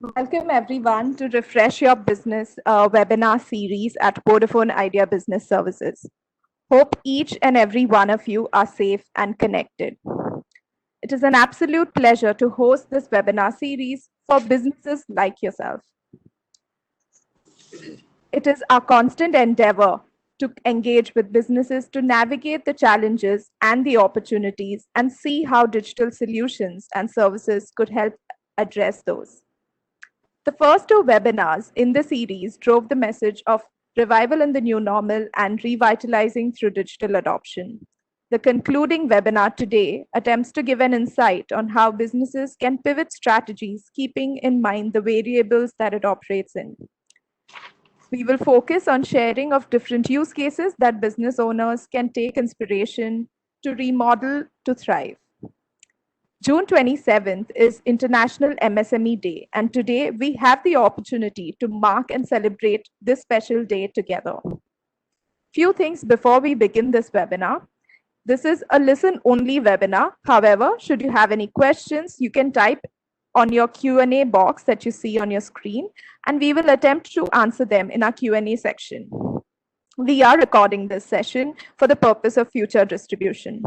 Welcome everyone to Refresh Your Business webinar series at Vodafone Idea Business Services. Hope each and every one of you are safe and connected. It is an absolute pleasure to host this webinar series for businesses like yourself. It is our constant endeavor to engage with businesses to navigate the challenges and the opportunities and see how digital solutions and services could help address those. The first two webinars in the series drove the message of revival in the new normal and revitalizing through digital adoption. The concluding webinar today attempts to give an insight on how businesses can pivot strategies, keeping in mind the variables that it operates in. We will focus on sharing of different use cases that business owners can take inspiration to remodel to thrive. June 27th is International MSME Day, and today we have the opportunity to mark and celebrate this special day together. Few things before we begin this webinar. This is a listen-only webinar. However, should you have any questions, you can type on your Q&A box that you see on your screen, and we will attempt to answer them in our Q&A section. We are recording this session for the purpose of future distribution.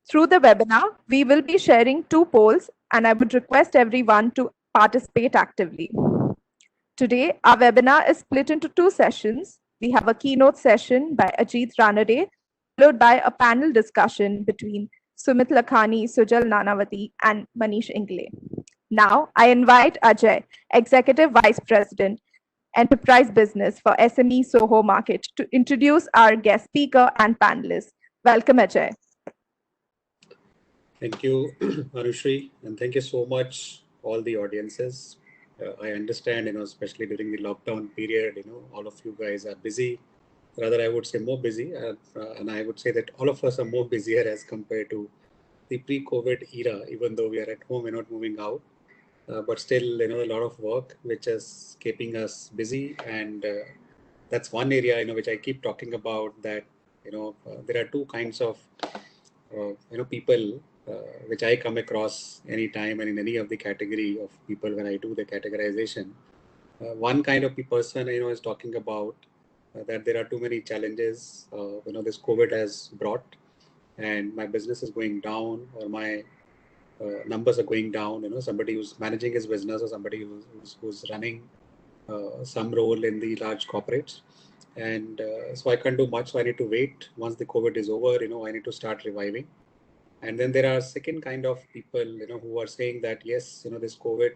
Through the webinar, we will be sharing two polls, and I would request everyone to participate actively. Today, our webinar is split into two sessions. We have a keynote session by Ajit Ranade, followed by a panel discussion between Sumit Lakhani, Sujal Nanavati, and Manish Ingle. Now, I invite Ajay, Executive Vice President, Enterprise Business for SME Soho Market, to introduce our guest speaker and panelists. Welcome, Ajay. Thank you, Anushri, and thank you so much, all the audiences. I understand, especially during the lockdown period, all of you guys are busy. Rather, I would say more busy, and I would say that all of us are more busier as compared to the pre-COVID era. Even though we are at home, we're not moving out, but still, a lot of work which is keeping us busy, and that's one area, which I keep talking about. That there are two kinds of people which I come across anytime and in any of the category of people when I do the categorization. One kind of person, is talking about that there are too many challenges, this COVID has brought, and my business is going down, or my numbers are going down. Somebody who's managing his business, or somebody who's running some role in the large corporates. And so I can't do much. So I need to wait. Once the COVID is over, I need to start reviving. And then there are second kind of people, who are saying that, yes, this COVID,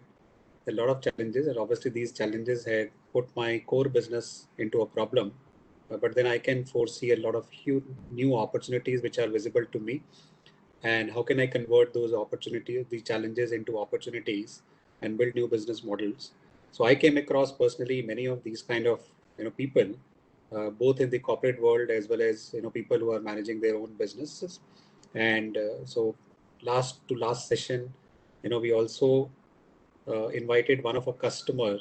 a lot of challenges, and obviously these challenges had put my core business into a problem. But then I can foresee a lot of new opportunities which are visible to me. And how can I convert those opportunities, the challenges, into opportunities and build new business models? So I came across personally many of these kind of people, both in the corporate world as well as people who are managing their own businesses. And so last session, we also invited one of our customer.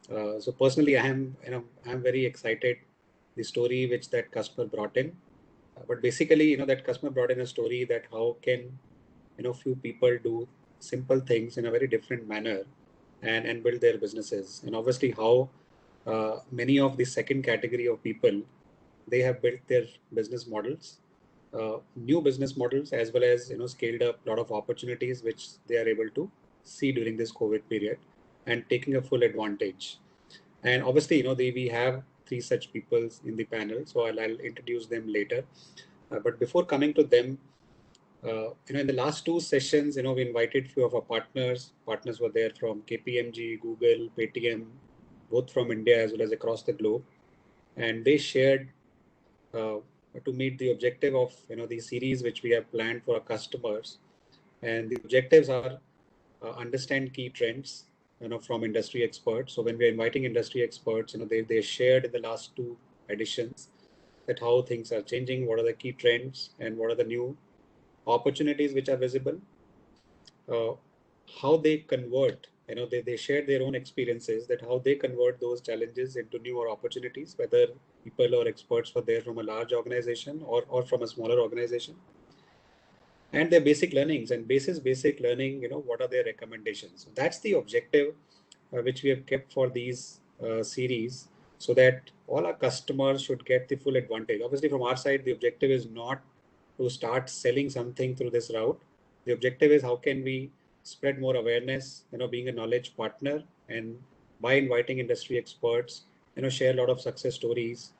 So personally, I'm very excited the story which that customer brought in. But basically, that customer brought in a story that how can few people do simple things in a very different manner and build their businesses. And obviously how many of the second category of people, they have built their business models, new business models, as well as scaled up a lot of opportunities which they are able to see during this COVID period and taking a full advantage. And obviously, we have three such people in the panel, so I'll introduce them later. But before coming to them, in the last two sessions, we invited few of our partners. Partners were there from KPMG, Google, Paytm, both from India as well as across the globe, and they shared to meet the objective of the series which we have planned for our customers. And the objectives are understand key trends from industry experts. So when we're inviting industry experts, they shared in the last two editions that how things are changing, what are the key trends, and what are the new opportunities which are visible, how they convert, they share their own experiences, that how they convert those challenges into newer opportunities, whether people or experts were there from a large organization or from a smaller organization, and their basic learnings, and basis basic learning, what are their recommendations. So that's the objective which we have kept for these series, so that all our customers should get the full advantage. Obviously, from our side, the objective is not to start selling something through this route. The objective is how can we spread more awareness, being a knowledge partner, and by inviting industry experts, share a lot of success stories.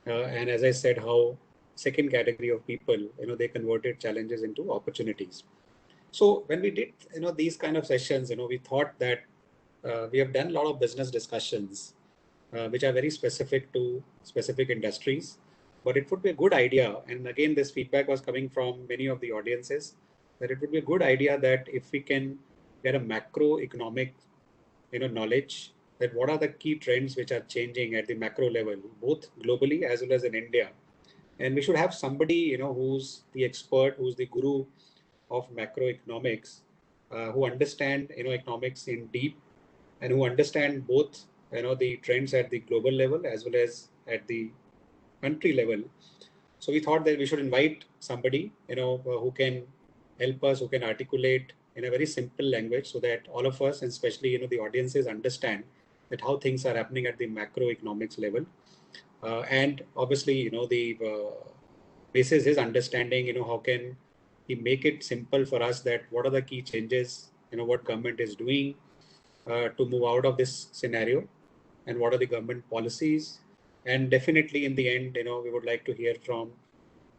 And as I said, how second category of people, they converted challenges into opportunities. So when we did, these kind of sessions, we thought that we have done a lot of business discussions, which are very specific to specific industries. But it would be a good idea, and again, this feedback was coming from many of the audiences, that it would be a good idea that if we can get a macroeconomic, knowledge, that what are the key trends which are changing at the macro level, both globally as well as in India. And we should have somebody, who's the expert, who's the guru of macroeconomics, who understand, economics in deep, and who understand both, the trends at the global level as well as at the country level. So we thought that we should invite somebody, who can help us, who can articulate in a very simple language, so that all of us, and especially, the audiences, understand that how things are happening at the macroeconomics level. And obviously, the basis is understanding, how can he make it simple for us, that what are the key changes, what government is doing to move out of this scenario, and what are the government policies. And definitely in the end, we would like to hear from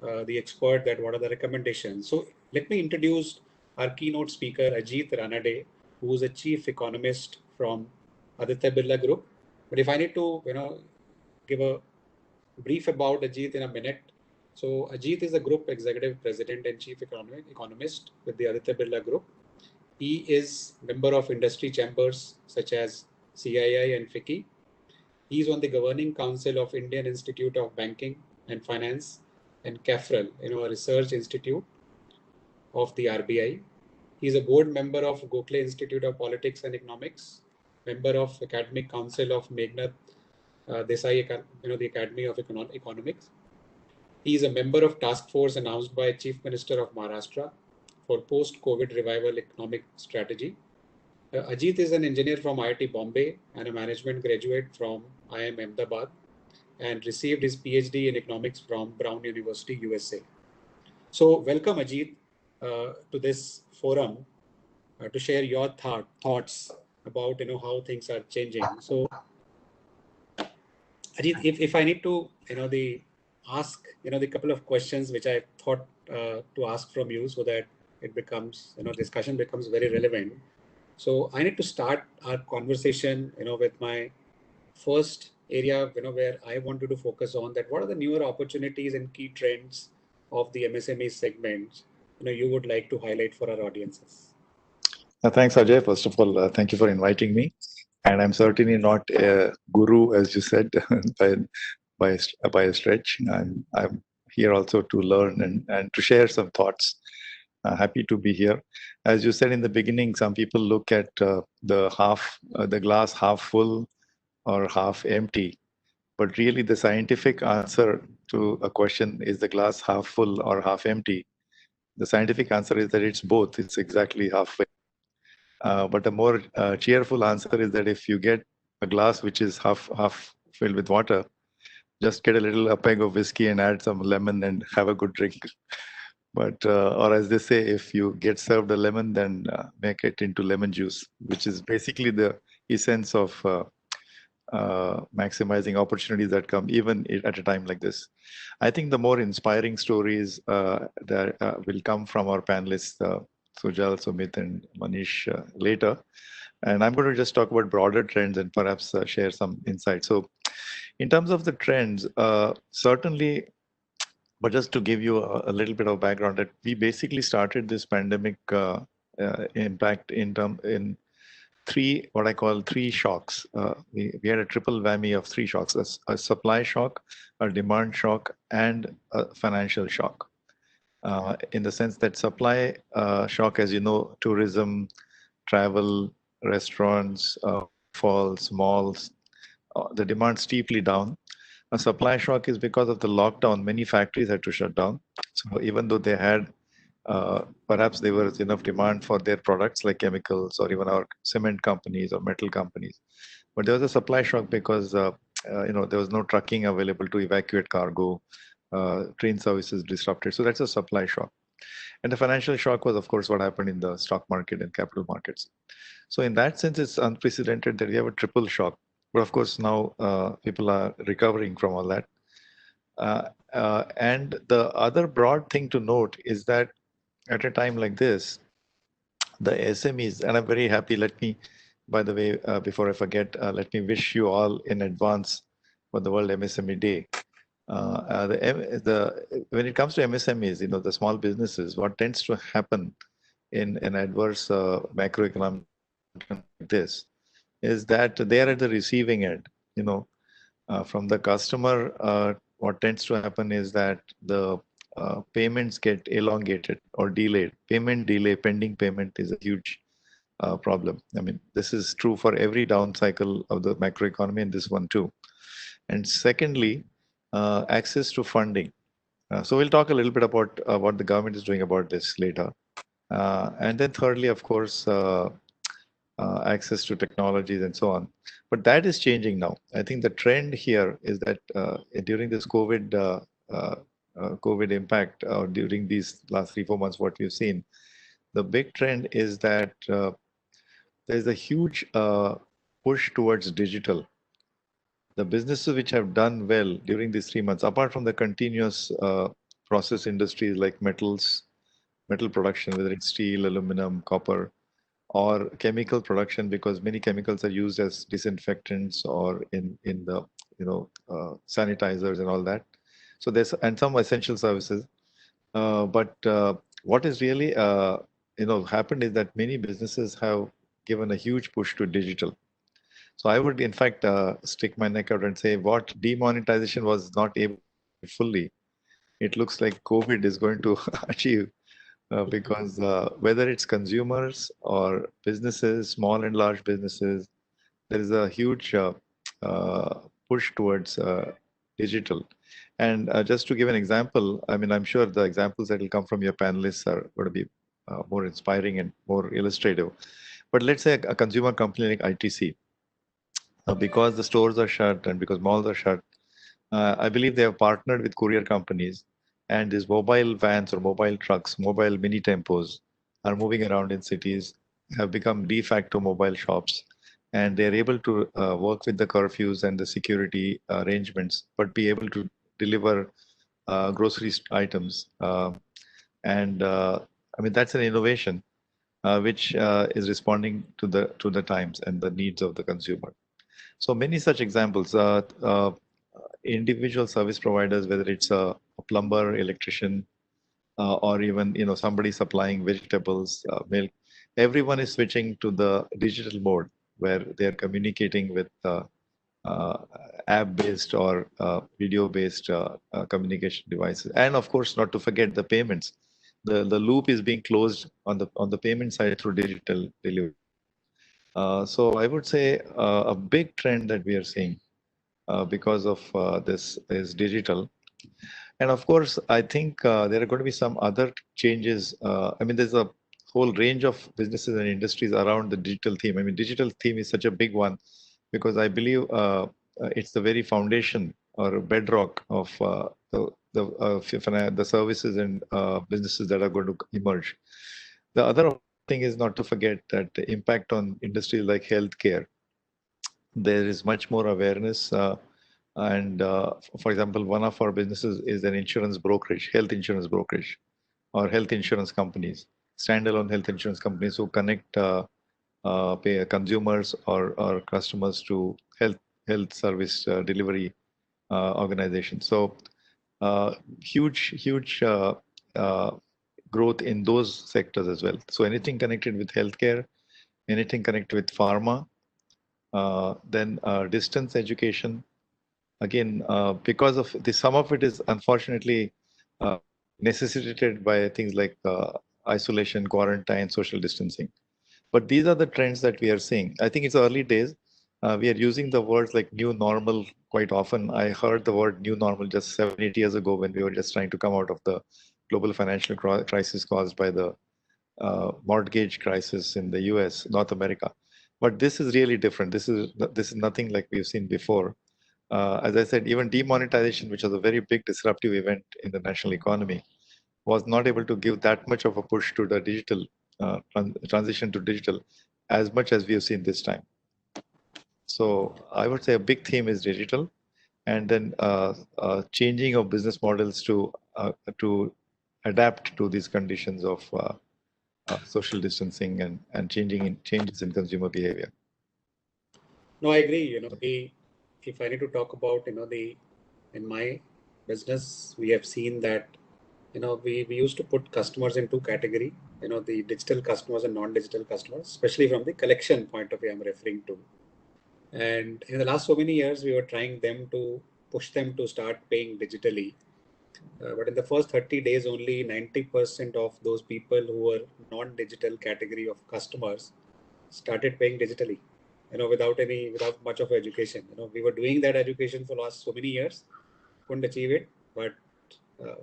the expert, that what are the recommendations. So let me introduce our keynote speaker, Ajit Ranade, who is a chief economist from Aditya Birla Group. But if I need to, give a brief about Ajit in a minute. So Ajit is the group executive president and chief economist with the Aditya Birla Group. He is member of industry chambers such as CII and FICCI. He is on the governing council of Indian Institute of Banking and Finance and CAFREL, a research institute of the RBI. He is a board member of Gokhale Institute of Politics and Economics, member of Academic Council of Meghnad Desai, the Academy of Economics. He is a member of task force announced by Chief Minister of Maharashtra for post-COVID revival economic strategy. Ajit is an engineer from IIT Bombay and a management graduate from IIM Ahmedabad, and received his PhD in economics from Brown University, USA. So welcome, Ajit, to this forum to share your thoughts about, how things are changing. So Ajit, if I need to, ask, the couple of questions which I thought to ask from you, so that it becomes, discussion becomes very relevant. So I need to start our conversation, with my first area, where I wanted to focus on, that what are the newer opportunities and key trends of the MSME segments, you would like to highlight for our audiences. Thanks, Ajay. First of all, thank you for inviting me. And I'm certainly not a guru, as you said, by, by a stretch. I'm here also to learn and to share some thoughts. Happy to be here. As you said in the beginning, some people look at the glass half full or half empty. But really, the scientific answer to a question, is the glass half full or half empty? The scientific answer is that it's both. It's exactly halfway. But a more cheerful answer is that if you get a glass which is half filled with water, just get a peg of whiskey and add some lemon and have a good drink. But or as they say, if you get served a lemon, then make it into lemon juice, which is basically the essence of maximizing opportunities that come even at a time like this. I think the more inspiring stories that will come from our panelists, Sujal, Sumit, and Manish later. And I'm going to just talk about broader trends and perhaps share some insights. So in terms of the trends, certainly, but just to give you a little bit of background, that we basically started this pandemic impact in three, what I call three shocks. We had a triple whammy of three shocks: a supply shock, a demand shock, and a financial shock. In the sense that supply shock, as you know, tourism, travel, restaurants, footfalls, malls, the demand steeply down. A supply shock is because of the lockdown, many factories had to shut down. So even though they had perhaps there was enough demand for their products like chemicals or even our cement companies or metal companies. But there was a supply shock because there was no trucking available to evacuate cargo. Train services disrupted. So that's a supply shock. And the financial shock was, of course, what happened in the stock market and capital markets. So in that sense, it's unprecedented that we have a triple shock. But of course, now people are recovering from all that. And the other broad thing to note is that at a time like this, the SMEs, and I'm very happy. Let me, by the way, before I forget, let me wish you all in advance for the World MSME Day. When it comes to MSMEs, the small businesses, what tends to happen in an adverse macroeconomic like this is that they are at the receiving end. From the customer, what tends to happen is that the payments get elongated or delayed. Payment delay, pending payment is a huge problem. I mean, this is true for every down cycle of the macroeconomy and this one too. And secondly, access to funding. So we'll talk a little bit about what the government is doing about this later. And then thirdly, of course, access to technologies and so on. But that is changing now. I think the trend here is that during this COVID impact, during these last 3-4 months, what we've seen, the big trend is that there's a huge push towards digital. The businesses which have done well during these 3 months, apart from the continuous process industries like metal production, whether it's steel, aluminum, copper, or chemical production, because many chemicals are used as disinfectants or in the sanitizers and all that. So there's and some essential services. But what is really happened is that many businesses have given a huge push to digital. So I would, in fact, stick my neck out and say what demonetization was not able to achieve fully, it looks like COVID is going to achieve because whether it's consumers or businesses, small and large businesses, there is a huge push towards digital. And just to give an example, I mean, I'm sure the examples that will come from your panelists are going to be more inspiring and more illustrative. But let's say a consumer company like ITC, because the stores are shut and because malls are shut, I believe they have partnered with courier companies, and these mobile vans or mobile trucks, mobile mini tempos are moving around in cities, have become de facto mobile shops, and they're able to work with the curfews and the security arrangements, but be able to deliver grocery items. And I mean, that's an innovation which is responding to the times and the needs of the consumer. So many such examples. Individual service providers, whether it's a plumber, electrician, or even somebody supplying vegetables, milk, everyone is switching to the digital mode where they are communicating with uh, app-based or video-based communication devices, and of course, not to forget the payments. The loop is being closed on the payment side through digital delivery. So I would say a big trend that we are seeing because of this is digital. And of course, I think there are going to be some other changes. I mean, there's a whole range of businesses and industries around the digital theme. I mean, digital theme is such a big one because I believe it's the very foundation or bedrock of the services and businesses that are going to emerge. The other thing is not to forget that the impact on industries like healthcare. There is much more awareness. And for example, one of our businesses is an insurance brokerage, health insurance brokerage, or health insurance companies, standalone health insurance companies who connect pay consumers or customers to health service delivery organizations. So huge uh, growth in those sectors as well. So anything connected with healthcare, anything connected with pharma, then distance education. Again, because of this, some of it is unfortunately necessitated by things like isolation, quarantine, social distancing. But these are the trends that we are seeing. I think it's early days. We are using the words like new normal quite often. I heard the word new normal just 7-8 years ago when we were just trying to come out of the global financial crisis caused by the mortgage crisis in the US, North America. But this is really different. This is nothing like we've seen before. As I said, even demonetization, which was a very big disruptive event in the national economy, was not able to give that much of a push to the digital transition to digital as much as we have seen this time. So I would say a big theme is digital, and then changing of business models to adapt to these conditions of social distancing and changes in consumer behavior. No, I agree. If I need to talk about, in my business, we have seen that, we used to put customers in two category, the digital customers and non-digital customers, especially from the collection point of view I'm referring to. And in the last so many years, we were trying push them to start paying digitally. But in the first 30 days, only 90% of those people who were non-digital category of customers started paying digitally, without much of education. We were doing that education for last so many years, couldn't achieve it, but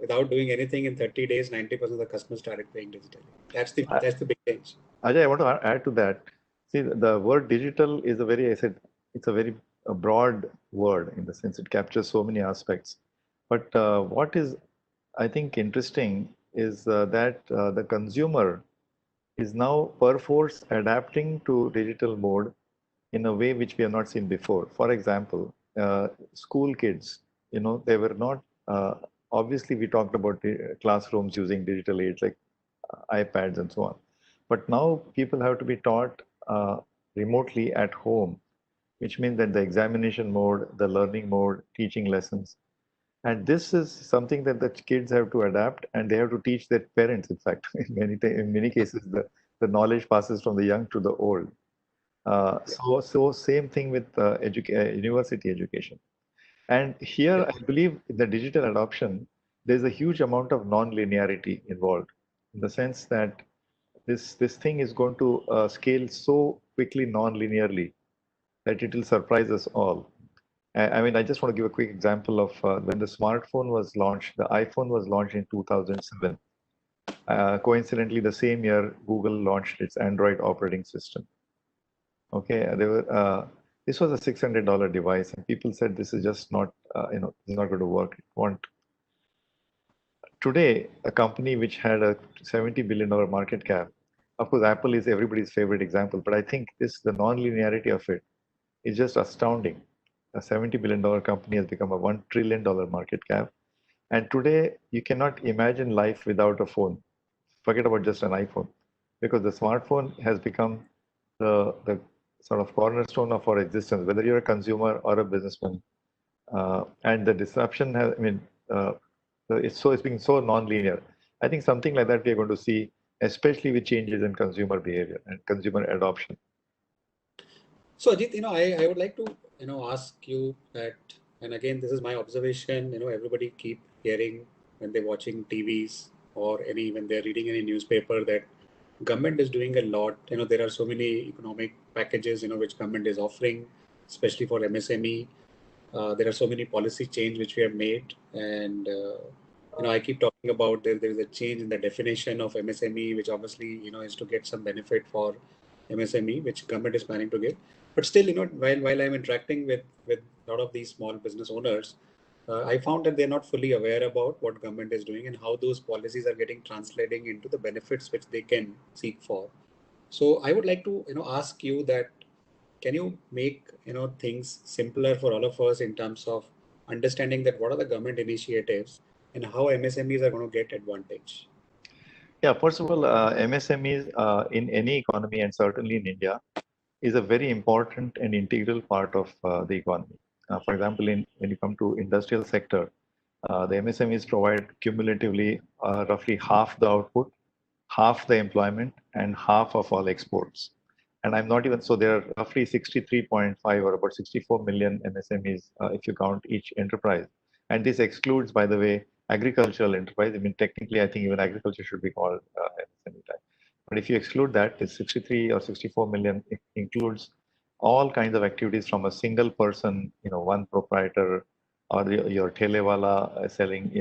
without doing anything in 30 days, 90% of the customers started paying digitally. That's the big change. Ajay, I want to add to that. See, the word digital is I said, it's a very broad word in the sense it captures so many aspects. But what is, I think, interesting is that the consumer is now perforce adapting to digital mode in a way which we have not seen before. For example, school kids, they were not, obviously, we talked about the classrooms using digital aids like iPads and so on. But now people have to be taught remotely at home, which means that the examination mode, the learning mode, teaching lessons. And this is something that the kids have to adapt, and they have to teach their parents. In fact, in many cases, the knowledge passes from the young to the old. So same thing with university education. And here, I believe in the digital adoption, there's a huge amount of non-linearity involved, in the sense that this thing is going to scale so quickly non-linearly that it will surprise us all. I mean, I just want to give a quick example of when the smartphone was launched. The iPhone was launched in 2007. Coincidentally, the same year, Google launched its Android operating system. Okay, this was a $600 device, and people said this is just not, it's not going to work. It won't. Today, a company which had a $70 billion market cap, of course, Apple is everybody's favorite example, but I think the non-linearity of it is just astounding. A $70 billion company has become a $1 trillion market cap. And today, you cannot imagine life without a phone. Forget about just an iPhone, because the smartphone has become the sort of cornerstone of our existence, whether you're a consumer or a businessman. And the disruption has, it's being so non-linear. I think something like that we're going to see, especially with changes in consumer behavior and consumer adoption. So Ajit, I would like to, ask you that, and again, this is my observation, everybody keep hearing when they're watching TVs or when they're reading any newspaper that government is doing a lot. There are so many economic packages, which government is offering, especially for MSME. There are so many policy change which we have made, and I keep talking about there is a change in the definition of MSME, which obviously is to get some benefit for MSME, which government is planning to give. But still, while I'm interacting with a lot of these small business owners, I found that they're not fully aware about what government is doing and how those policies are getting translating into the benefits which they can seek for. So I would like to ask you that, can you make things simpler for all of us in terms of understanding that what are the government initiatives and how MSMEs are going to get advantage? Yeah, first of all, MSMEs in any economy, and certainly in India, is a very important and integral part of the economy. For example, when you come to industrial sector, the MSMEs provide cumulatively roughly half the output, half the employment, and half of all exports. And I'm not even, so there are roughly 63.5 or about 64 million MSMEs if you count each enterprise. And this excludes, by the way, agricultural enterprise. I mean, technically, I think even agriculture should be called MSME type. But if you exclude that, it's 63 or 64 million. It includes all kinds of activities from a single person, one proprietor, or your telewala selling,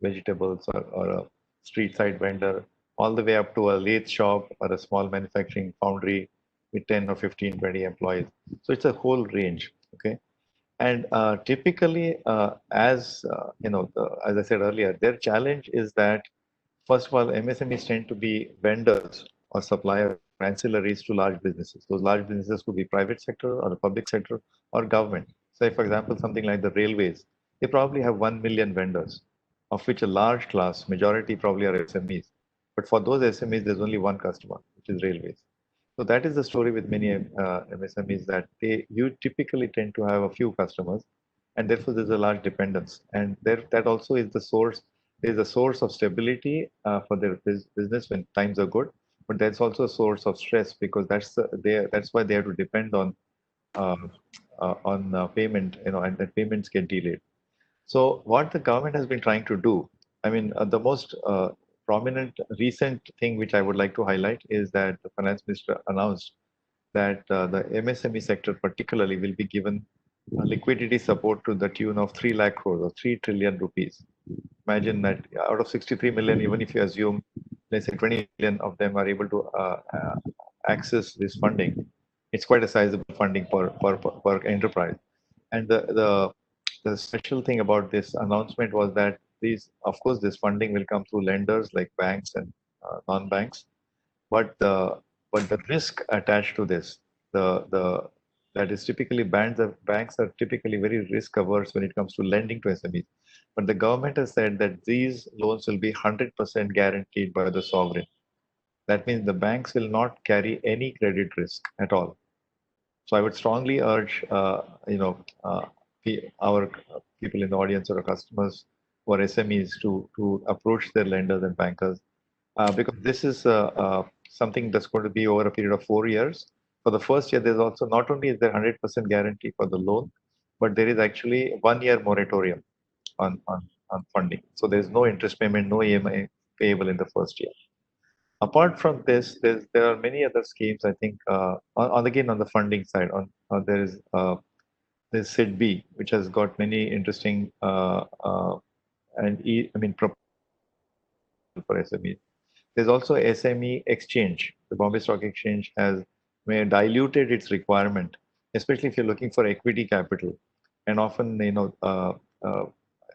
vegetables or a street side vendor, all the way up to a lathe shop or a small manufacturing foundry with 10 or 15, 20 employees. So it's a whole range. Okay. And typically, as I said earlier, their challenge is that, first of all, MSMEs tend to be vendors or suppliers or ancillaries to large businesses. Those large businesses could be private sector or the public sector or government. Say, for example, something like the railways, they probably have 1 million vendors, of which a large class, majority probably are SMEs. But for those SMEs, there's only one customer, which is railways. So that is the story with many MSMEs, that you typically tend to have a few customers, and therefore there's a large dependence. And that also is the source. There is a source of stability for their business when times are good, but that's also a source of stress, because that's why they have to depend um, on payment, and the payments get delayed. So what the government has been trying to do, I mean, the most prominent recent thing which I would like to highlight is that the finance minister announced that the MSME sector particularly will be given liquidity support to the tune of 3 lakh crores or 3 trillion rupees. Imagine that out of 63 million, even if you assume, let's say 20 million of them are able to access this funding, it's quite a sizable funding per enterprise. And the special thing about this announcement was that of course, this funding will come through lenders like banks and non-banks, but the risk attached to this, the that is typically banks are typically very risk averse when it comes to lending to SMEs. But the government has said that these loans will be 100% guaranteed by the sovereign. That means the banks will not carry any credit risk at all. So I would strongly urge, our people in the audience or our customers who are SMEs to approach their lenders and bankers, because this is something that's going to be over a period of 4 years. For the first year, there's also, not only is there 100% guarantee for the loan, but there is actually 1 year moratorium on funding. So there's no interest payment, no EMI payable in the first year. Apart from this, there are many other schemes. I think again on the funding side, there's SIDB, which has got many interesting for SMEs. There's also SME exchange. The Bombay Stock Exchange has diluted its requirement, especially if you're looking for equity capital. And often,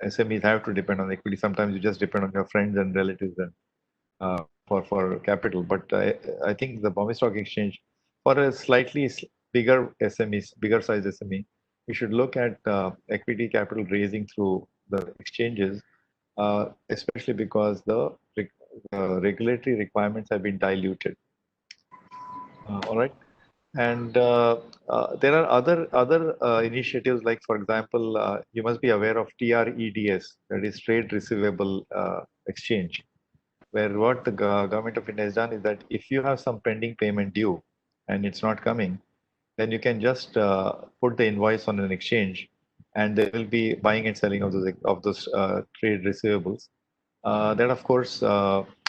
SMEs have to depend on equity. Sometimes you just depend on your friends and relatives and for capital. But I think the Bombay Stock Exchange, for a slightly bigger SMEs, bigger size SME, we should look at equity capital raising through the exchanges, especially because the regulatory requirements have been diluted. All right. And there are other initiatives, like, for example, you must be aware of TREDS, that is Trade Receivable Exchange, where what the government of India has done is that if you have some pending payment due and it's not coming, then you can just put the invoice on an exchange, and they will be buying and selling of those trade receivables. That, of course,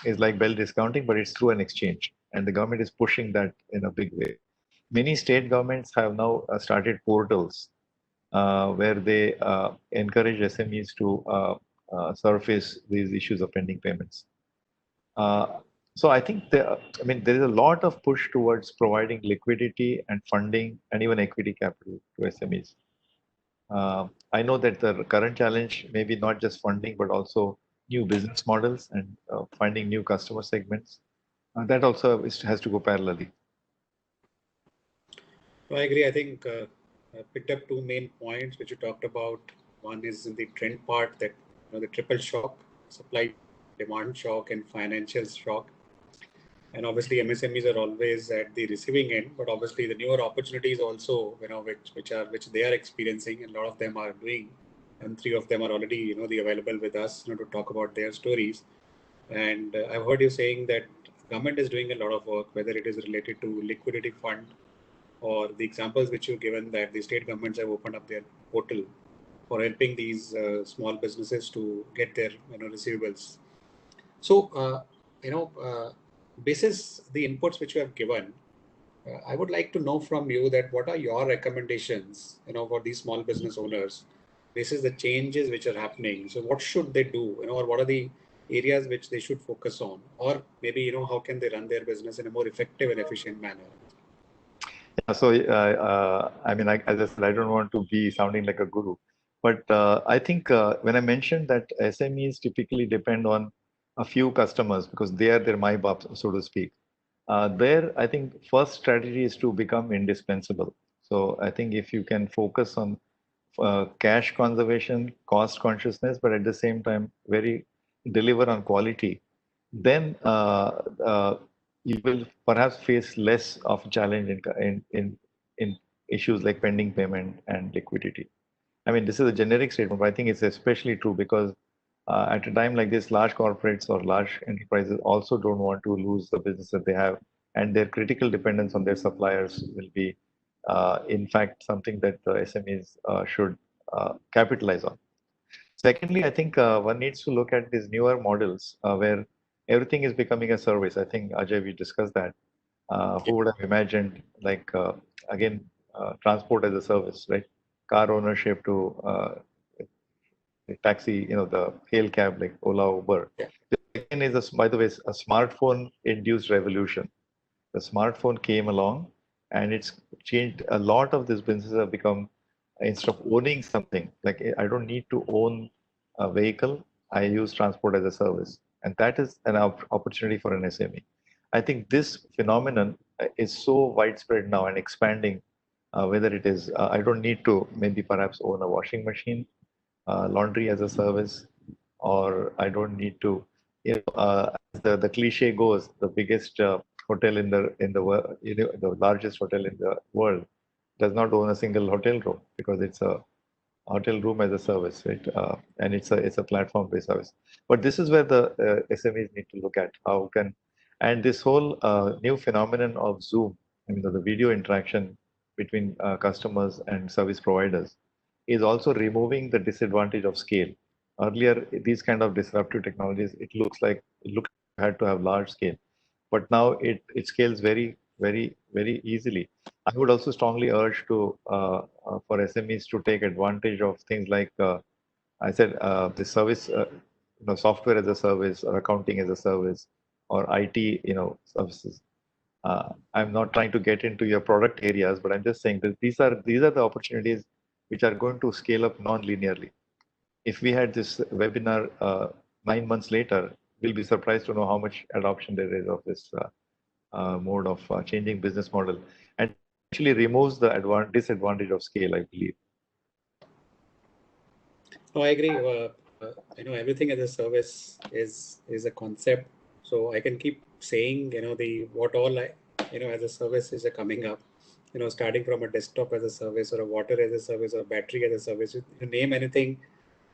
is like bill discounting, but it's through an exchange, and the government is pushing that in a big way. Many state governments have now started portals where they encourage SMEs to surface these issues of pending payments. So I think there is a lot of push towards providing liquidity and funding and even equity capital to SMEs. I know that the current challenge may be not just funding, but also new business models and finding new customer segments. That also has to go parallelly. I agree. I think I picked up two main points which you talked about. One is in the trend part, that the triple shock, supply demand shock and financial shock. And obviously MSMEs are always at the receiving end, but obviously the newer opportunities also, which they are experiencing, and a lot of them are doing, and three of them are already the available with us to talk about their stories. And I've heard you saying that government is doing a lot of work, whether it is related to liquidity fund, or the examples which you've given, that the state governments have opened up their portal for helping these small businesses to get their receivables. So basis the inputs which you have given, I would like to know from you that what are your recommendations for these small business owners basis the changes which are happening. So what should they do, or what are the areas which they should focus on, or maybe, how can they run their business in a more effective and efficient manner? So, I mean, as I said, I don't want to be sounding like a guru, but I think when I mentioned that SMEs typically depend on a few customers because they are their my baps, so to speak. There, I think first strategy is to become indispensable. So I think if you can focus on cash conservation, cost consciousness, but at the same time, very deliver on quality, then you will perhaps face less of a challenge in issues like pending payment and liquidity. I mean, this is a generic statement, but I think it's especially true because at a time like this, large corporates or large enterprises also don't want to lose the business that they have, and their critical dependence on their suppliers will be, in fact, something that the SMEs should capitalize on. Secondly, I think one needs to look at these newer models where everything is becoming a service. I think Ajay, we discussed that. Who would have imagined, like again, transport as a service, right? Car ownership to taxi, the hail cab like Ola, Uber. Yeah. The second is, by the way, a smartphone-induced revolution. The smartphone came along, and it's changed a lot of these businesses have become, instead of owning something, like I don't need to own a vehicle, I use transport as a service, and that is an opportunity for an SME. I think this phenomenon is so widespread now and expanding. Whether it is, I don't need to maybe perhaps own a washing machine, laundry as a service, or I don't need to, as the cliche goes, the biggest hotel in the world, the largest hotel in the world does not own a single hotel room because it's a hotel room as a service, right? And it's a platform-based service. But this is where the SMEs need to look at how can, and this whole new phenomenon of Zoom, I mean the video interaction between customers and service providers is also removing the disadvantage of scale. Earlier, these kind of disruptive technologies, it looked had to have large scale, but now it scales very easily. I would also strongly urge to for SMEs to take advantage of things like I said the service, software as a service or accounting as a service or IT, services. I'm not trying to get into your product areas, but I'm just saying that these are the opportunities which are going to scale up non-linearly. If we had this webinar 9 months later, we'll be surprised to know how much adoption there is of this mode of changing business model, and it actually removes the disadvantage of scale, I believe. No, I agree. Everything as a service is a concept. So I can keep saying, the what all as a service is coming up. Starting from a desktop as a service, or a water as a service, or a battery as a service. You name anything,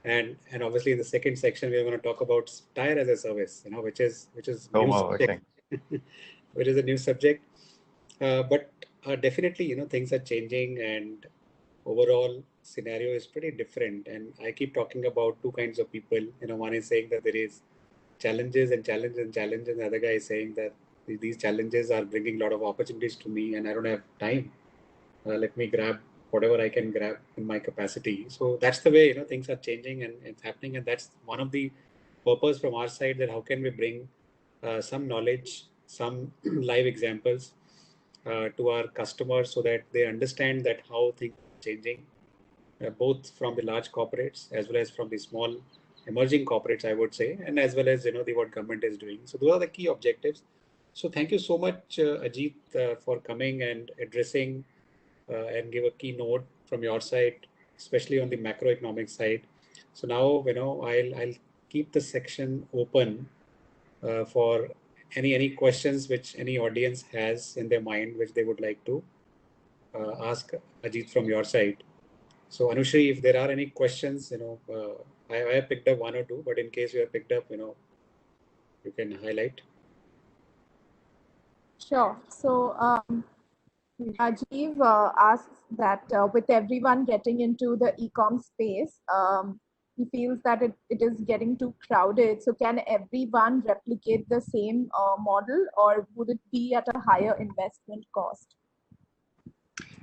and obviously in the second section we're going to talk about tire as a service. Which is Oh new wow, subject, okay. which is a new subject. But definitely, things are changing, and overall scenario is pretty different. And I keep talking about two kinds of people. One is saying that there is challenges and challenges and challenges, and the other guy is saying that these challenges are bringing a lot of opportunities to me, and I don't have time. Let me grab whatever I can grab in my capacity. So that's the way things are changing and it's happening, and that's one of the purpose from our side, that how can we bring some knowledge, some live examples to our customers so that they understand that how things are changing, both from the large corporates as well as from the small emerging corporates, I would say, and as well as the what government is doing. So those are the key objectives. So thank you so much, Ajit, for coming and addressing and give a keynote from your side, especially on the macroeconomic side. So now I'll keep the section open for any questions which any audience has in their mind, which they would like to ask Ajit from your side. So Anushri, if there are any questions, I have picked up one or two, but in case you have picked up, you can highlight. Sure. So Rajiv asks that with everyone getting into the e-com space, he feels that it is getting too crowded. So can everyone replicate the same model, or would it be at a higher investment cost?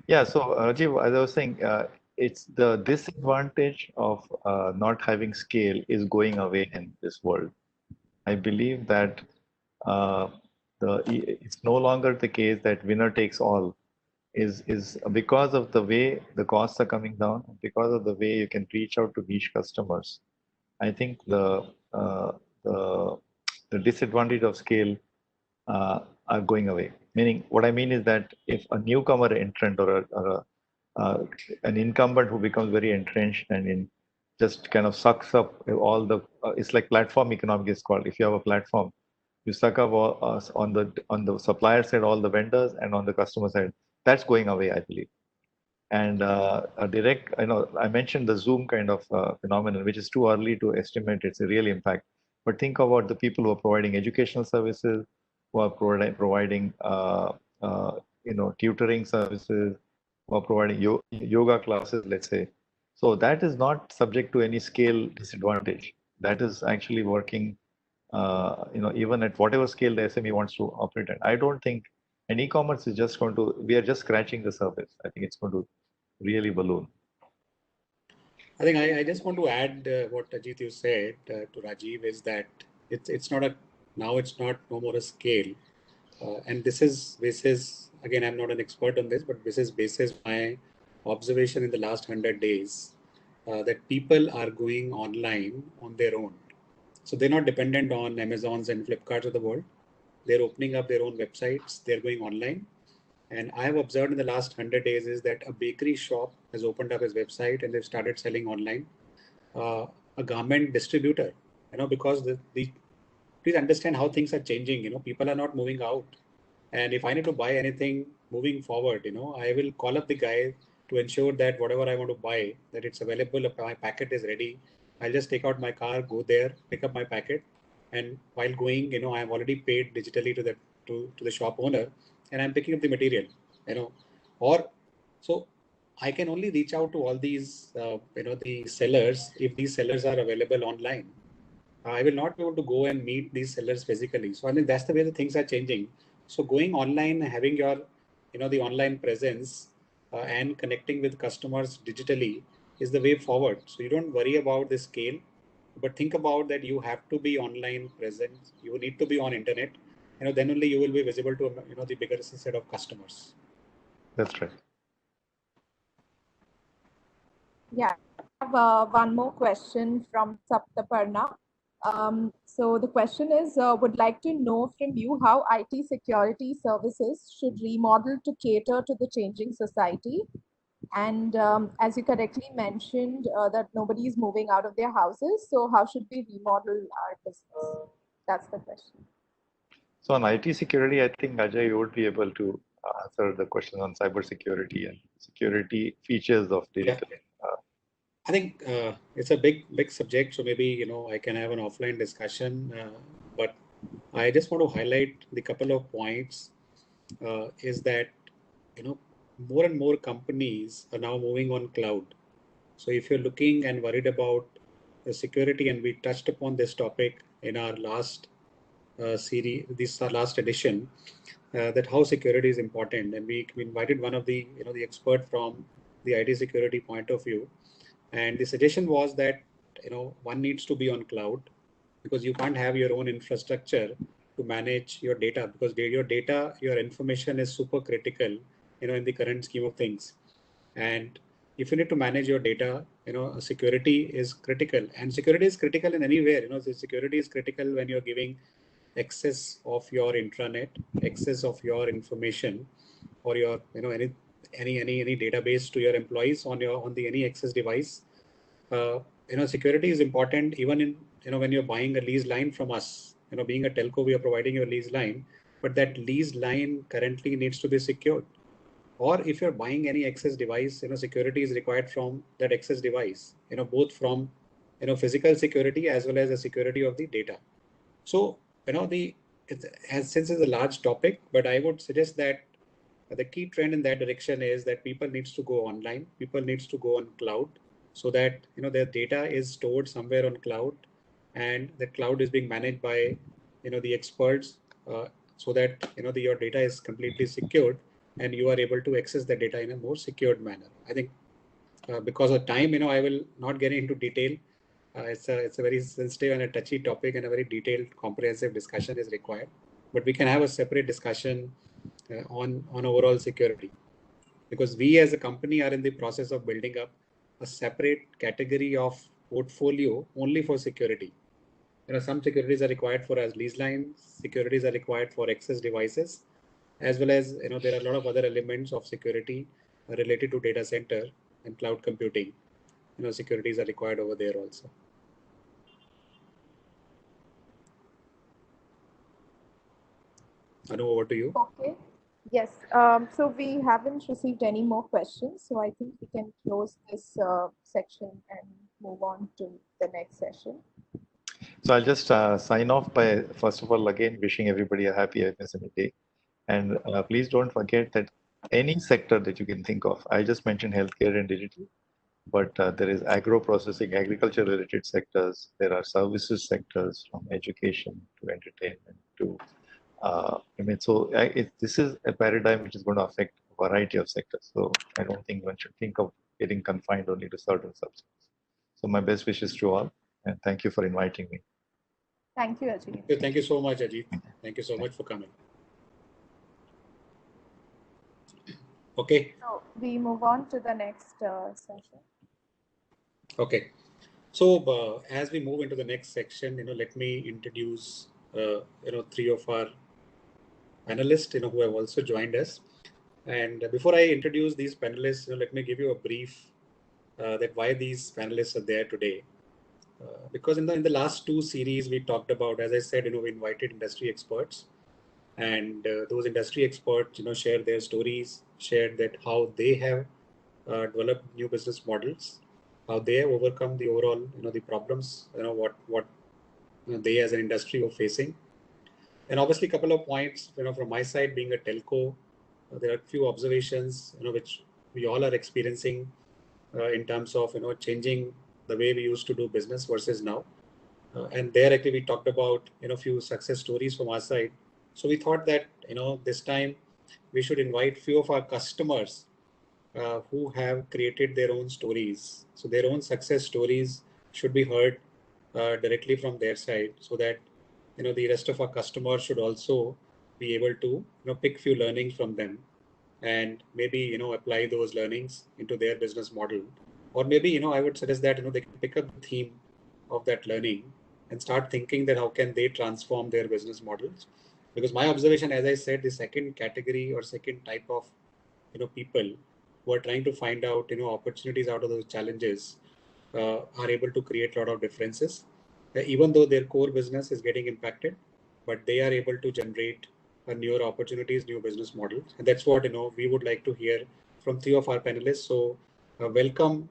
Yeah, so Rajiv, as I was saying, it's the disadvantage of not having scale is going away in this world. I believe that uh, it's no longer the case that winner takes all. Is because of the way the costs are coming down, because of the way you can reach out to niche customers. I think uh, the the disadvantage of scale are going away. Meaning, what I mean is that if a newcomer entrant or an incumbent who becomes very entrenched and in just kind of sucks up all the, it's like platform economics is called. If you have a platform, you suck up all, on the supplier side all the vendors and on the customer side. That's going away, I believe. And a direct, I mentioned the Zoom kind of phenomenon, which is too early to estimate its real impact. But think about the people who are providing educational services, who are providing, uh, tutoring services, who are providing yoga classes, let's say. So that is not subject to any scale disadvantage. That is actually working, even at whatever scale the SME wants to operate at. I don't think, and e-commerce is just going to, we are just scratching the surface. I think it's going to really balloon. I think I just want to add what Ajit you said to Rajiv is that it's not a, now it's not no more a scale, and this is again, I'm not an expert on this, but this is basis my observation in the last 100 days, that people are going online on their own. So they're not dependent on Amazons and Flipkarts of the world. They're opening up their own websites. They're going online. And I have observed in the last 100 days is that a bakery shop has opened up his website and they've started selling online. A garment distributor, because please understand how things are changing. People are not moving out. And if I need to buy anything moving forward, I will call up the guy to ensure that whatever I want to buy, that it's available, if my packet is ready. I'll just take out my car, go there, pick up my packet. And while going, I've already paid digitally to the shop owner and I'm picking up the material, or so I can only reach out to all these, the sellers if these sellers are available online. I will not be able to go and meet these sellers physically. So I think that's the way the things are changing. So going online, having your, the online presence and connecting with customers digitally is the way forward. So you don't worry about the scale, but think about that you have to be online present. You need to be on internet. Then only you will be visible to, the bigger set of customers. That's right. Yeah, I have one more question from Saptaparna. So the question is, would like to know from you how IT security services should remodel to cater to the changing society. And as you correctly mentioned, that nobody is moving out of their houses. So how should we remodel our business? That's the question. So on IT security, I think Ajay, you would be able to answer the question on cyber security and security features of Yeah. digital. I think it's a big subject, so maybe I can have an offline discussion. But I just want to highlight the couple of points. Is that more and more companies are now moving on cloud. So if you're looking and worried about the security, and we touched upon this topic in our last series, this our last edition, that how security is important, and we invited one of the the expert from the IT security point of view, and the suggestion was that one needs to be on cloud because you can't have your own infrastructure to manage your data, because your data, your information is super critical, in the current scheme of things. And if you need to manage your data, security is critical, and security is critical in anywhere. So security is critical when you're giving access of your intranet, access of your information, or your any database to your employees on the any access device. Security is important even in, when you're buying a lease line from us. Being a telco, we are providing you a lease line, but that lease line currently needs to be secured. Or if you're buying any access device, security is required from that access device. Both from physical security as well as the security of the data. So it has, since it's a large topic, but I would suggest that the key trend in that direction is that people needs to go online, people needs to go on cloud, so that their data is stored somewhere on cloud, and the cloud is being managed by the experts, so that your data is completely secured and you are able to access the data in a more secured manner. I think because of time, I will not get into detail. It's a very sensitive and a touchy topic, and a very detailed, comprehensive discussion is required. But we can have a separate discussion on overall security, because we as a company are in the process of building up a separate category of portfolio only for security. Some securities are required for as lease lines, securities are required for access devices, as well as there are a lot of other elements of security related to data center and cloud computing. Securities are required over there also. Anu, over to you. Okay. Yes. So we haven't received any more questions, so I think we can close this section and move on to the next session. So I'll just sign off by, first of all, again, wishing everybody a happy MSME Day. And please don't forget that any sector that you can think of, I just mentioned healthcare and digital, but there is agro-processing, agriculture-related sectors. There are services sectors, from education to entertainment to, this is a paradigm which is going to affect a variety of sectors. So I don't think one should think of getting confined only to certain subjects. So my best wishes to all, and thank you for inviting me. Thank you, Ajit. Thank you so much, Ajit. Thank you so much for coming. Okay. So we move on to the next session. Okay. So as we move into the next section, let me introduce, three of our panelists, who have also joined us. And before I introduce these panelists, let me give you a brief that why these panelists are there today. Because in the last two series we talked about, as I said, we invited industry experts, and those industry experts, shared their stories, shared that how they have developed new business models, how they have overcome the overall, the problems, what they as an industry were facing. And obviously a couple of points, from my side being a telco, there are a few observations, which we all are experiencing in terms of, changing the way we used to do business versus now. And there actually we talked about, few success stories from our side. So we thought that, this time we should invite few of our customers who have created their own stories. So their own success stories should be heard directly from their side, so that the rest of our customers should also be able to pick few learnings from them, and maybe apply those learnings into their business model. Or maybe I would suggest that they can pick up the theme of that learning and start thinking that how can they transform their business models. Because my observation, as I said, the second category or second type of people who are trying to find out opportunities out of those challenges are able to create a lot of differences, even though their core business is getting impacted, but they are able to generate newer opportunities, new business models. And that's what we would like to hear from three of our panelists. So welcome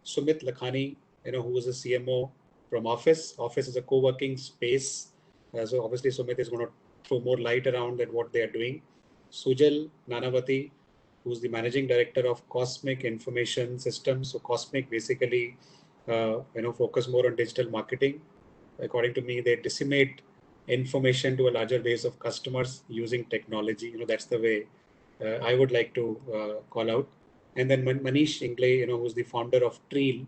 Sumit Lakhani, who is a CMO from Office. Office is a co-working space. So obviously Sumit is going to throw more light around at what they are doing. Sujal Nanavati, who's the managing director of Cosmic Information Systems. So Cosmic basically, focus more on digital marketing. According to me, they disseminate information to a larger base of customers using technology. That's the way I would like to call out. And then Manish Ingle, who's the founder of Treel,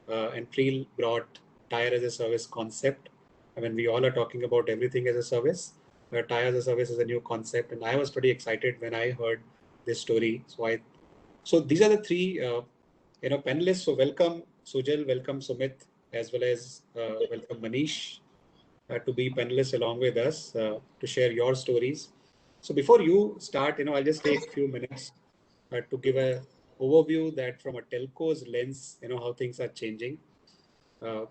and Treel brought Tire as a Service concept. I mean, we all are talking about everything as a service. Tire as a Service is a new concept, and I was pretty excited when I heard this story. So these are the three, panelists. So welcome Sujal, welcome Sumit, as well as welcome Manish to be panelists along with us to share your stories. So before you start, I'll just take a few minutes to give a overview that from a telco's lens, how things are changing uh,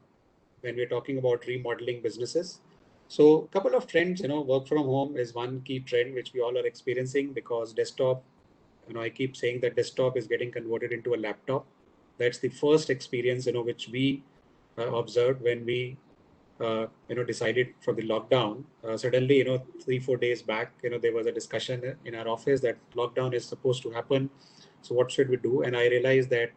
when we're talking about remodeling businesses. So a couple of trends, work from home is one key trend which we all are experiencing, because desktop, I keep saying that desktop is getting converted into a laptop. That's the first experience, which we observed when we decided for the lockdown. Suddenly, 3-4 days back, there was a discussion in our office that lockdown is supposed to happen. So what should we do? And I realized that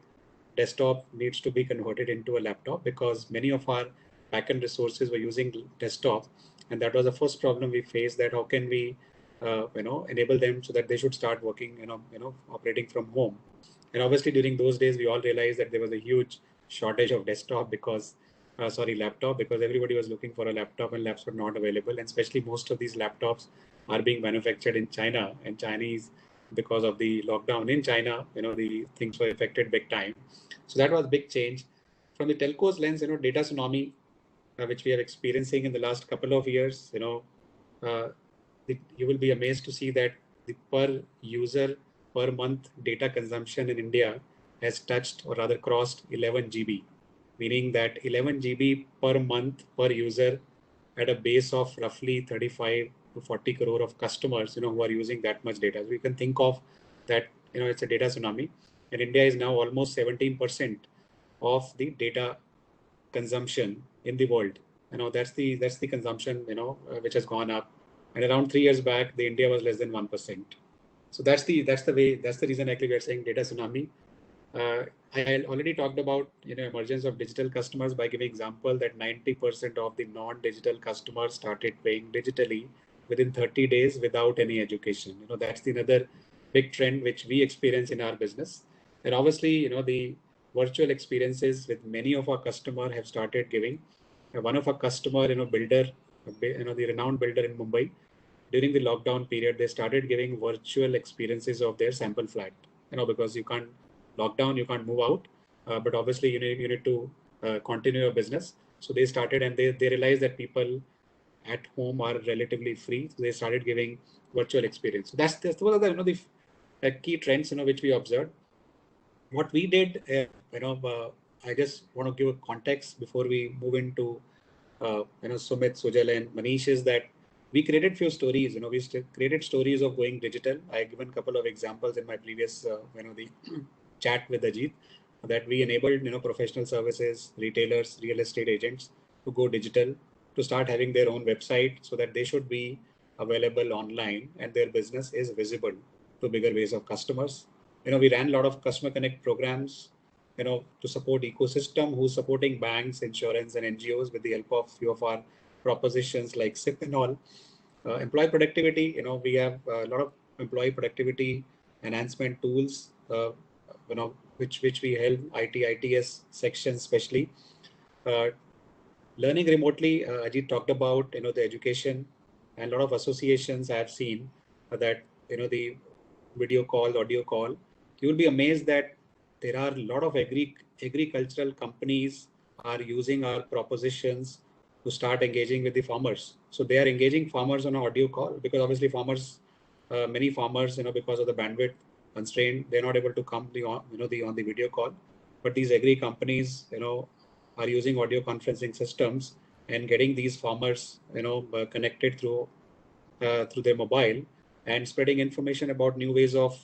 desktop needs to be converted into a laptop, because many of our backend resources were using desktop. And that was the first problem we faced, that how can we enable them so that they should start working, operating from home. And obviously during those days, we all realized that there was a huge shortage of laptop, because everybody was looking for a laptop and labs were not available. And especially most of these laptops are being manufactured in China, and Chinese, because of the lockdown in China, the things were affected big time. So that was a big change. From the telcos lens, data tsunami, which we are experiencing in the last couple of years, uh, you will be amazed to see that the per user per month data consumption in India has touched, or rather crossed, 11 GB, meaning that 11 GB per month per user at a base of roughly 35 to 40 crore of customers, who are using that much data. So you can think of that, it's a data tsunami, and India is now almost 17% of the data consumption in the world. That's the consumption, which has gone up. And around 3 years back, the India was less than 1%. So that's the reason actually we're saying data tsunami. I already talked about emergence of digital customers by giving example that 90% of the non-digital customers started paying digitally within 30 days without any education. That's the another big trend which we experience in our business. And obviously, the virtual experiences with many of our customer have started giving. One of our customer, builder, the renowned builder in Mumbai, during the lockdown period, they started giving virtual experiences of their sample flat. Because you can't lockdown, you can't move out, but obviously you need to continue your business. So they started, and they realized that people at home are relatively free. So they started giving virtual experience. So that's one of the the key trends which we observed. What we did, I just want to give a context before we move into Sumit, Sujal, and Manish, is that we created few stories. We created stories of going digital. I given a couple of examples in my previous, the chat with Ajit, that we enabled, professional services, retailers, real estate agents to go digital, to start having their own website so that they should be available online and their business is visible to bigger base of customers. We ran a lot of customer connect programs, to support ecosystem who's supporting banks, insurance, and NGOs with the help of few of our propositions like SIP and all. Employee productivity, we have a lot of employee productivity enhancement tools, which we help ITS sections especially. Uh, Learning remotely, Ajit talked about, the education, and a lot of associations I have seen that, the video call, audio call. You will be amazed that there are a lot of agricultural companies are using our propositions to start engaging with the farmers. So they are engaging farmers on an audio call, because obviously many farmers, because of the bandwidth constraint, they're not able to come on the video call. But these agri companies, are using audio conferencing systems and getting these farmers, connected through their mobile, and spreading information about new ways of,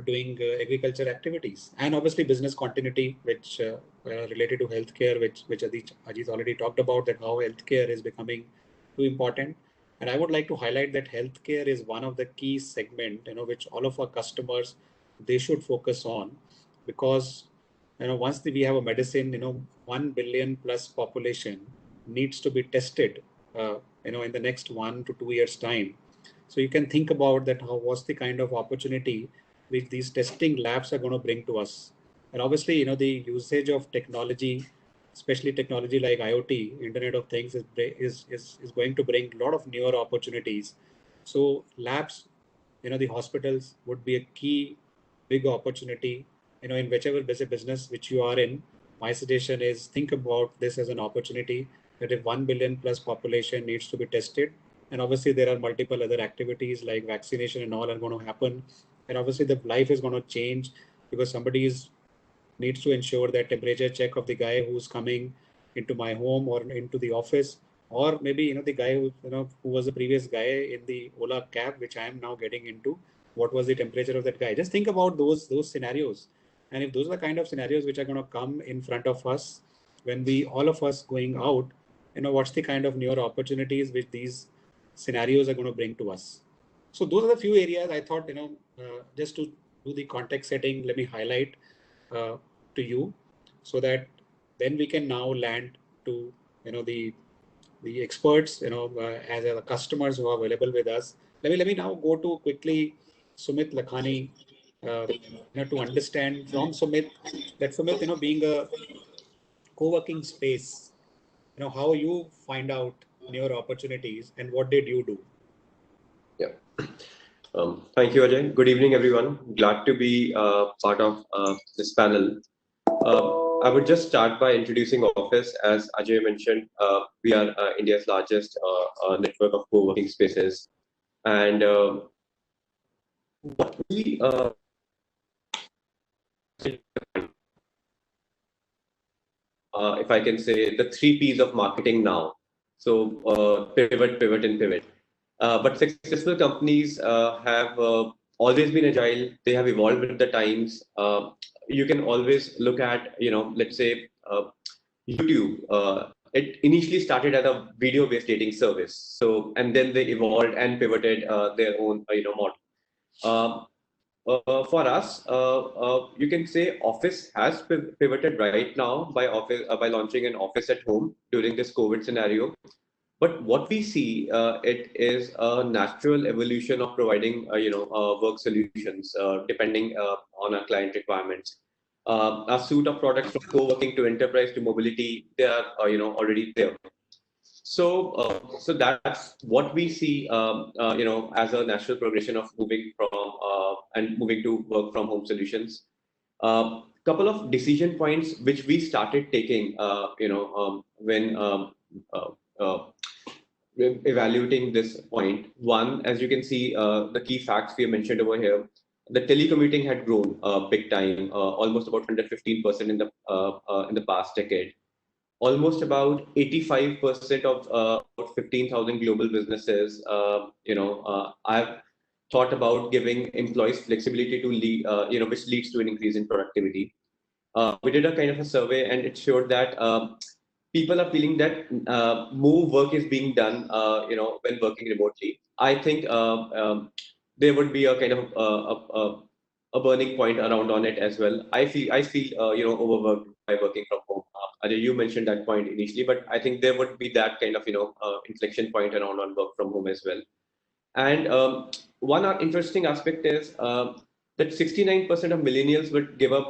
doing agriculture activities, and obviously business continuity, which related to healthcare, which Ajit already talked about, that how healthcare is becoming too important. And I would like to highlight that healthcare is one of the key segment, which all of our customers, they should focus on, because once we have a medicine, 1 billion plus population needs to be tested, in the next 1 to 2 years time. So you can think about that, how what's the kind of opportunity which these testing labs are going to bring to us. And obviously, the usage of technology, especially technology like IoT, Internet of Things, is going to bring a lot of newer opportunities. So labs, the hospitals would be a key big opportunity, in whichever business which you are in. My suggestion is think about this as an opportunity, that if 1 billion plus population needs to be tested, and obviously there are multiple other activities like vaccination and all are going to happen, and obviously the life is going to change, because somebody needs to ensure that temperature check of the guy who's coming into my home or into the office, or maybe the guy who was the previous guy in the Ola cab, which I am now getting into, what was the temperature of that guy. Just think about those scenarios, and if those are the kind of scenarios which are going to come in front of us when we all of us going out, what's the kind of newer opportunities which these scenarios are going to bring to us. So those are the few areas I thought, just to do the context setting, let me highlight uh, to you, so that then we can now land to the the experts, as the customers who are available with us. Let me now go to quickly Sumit Lakhani, to understand from Sumit that Sumit, being a co-working space, how you find out newer opportunities and what did you do? Yeah. Thank you, Ajay. Good evening, everyone. Glad to be part of this panel. I would just start by introducing Office. As Ajay mentioned, we are India's largest network of co-working spaces. And what we, if I can say, the three P's of marketing now. So pivot, pivot, and pivot. But successful companies have always been agile. They have evolved with the times. You can always look at, let's say YouTube. It initially started as a video-based dating service. So, and then they evolved and pivoted their own, model. Um, for us, you can say Office has pivoted right now by launching an Office at home during this COVID scenario. But what we see, it is a natural evolution of providing, work solutions depending on our client requirements. A suite of products from co-working to enterprise to mobility, they are, already there. So that's what we see, as a natural progression of moving from and moving to work from home solutions. Couple of decision points which we started taking, when uh, uh, evaluating this point. One, as you can see, the key facts we have mentioned over here, the telecommuting had grown big time, almost about 115% in the past decade. Almost about 85% of about 15,000 global businesses, I've thought about giving employees flexibility to lead, which leads to an increase in productivity. We did a kind of a survey, and it showed that people are feeling that more work is being done, when working remotely. I think there would be a kind of a burning point around on it as well. I feel overworked by working from home. Ajay, you mentioned that point initially, but I think there would be that kind of inflection point around on work from home as well. And one interesting aspect is that 69% of millennials would give up,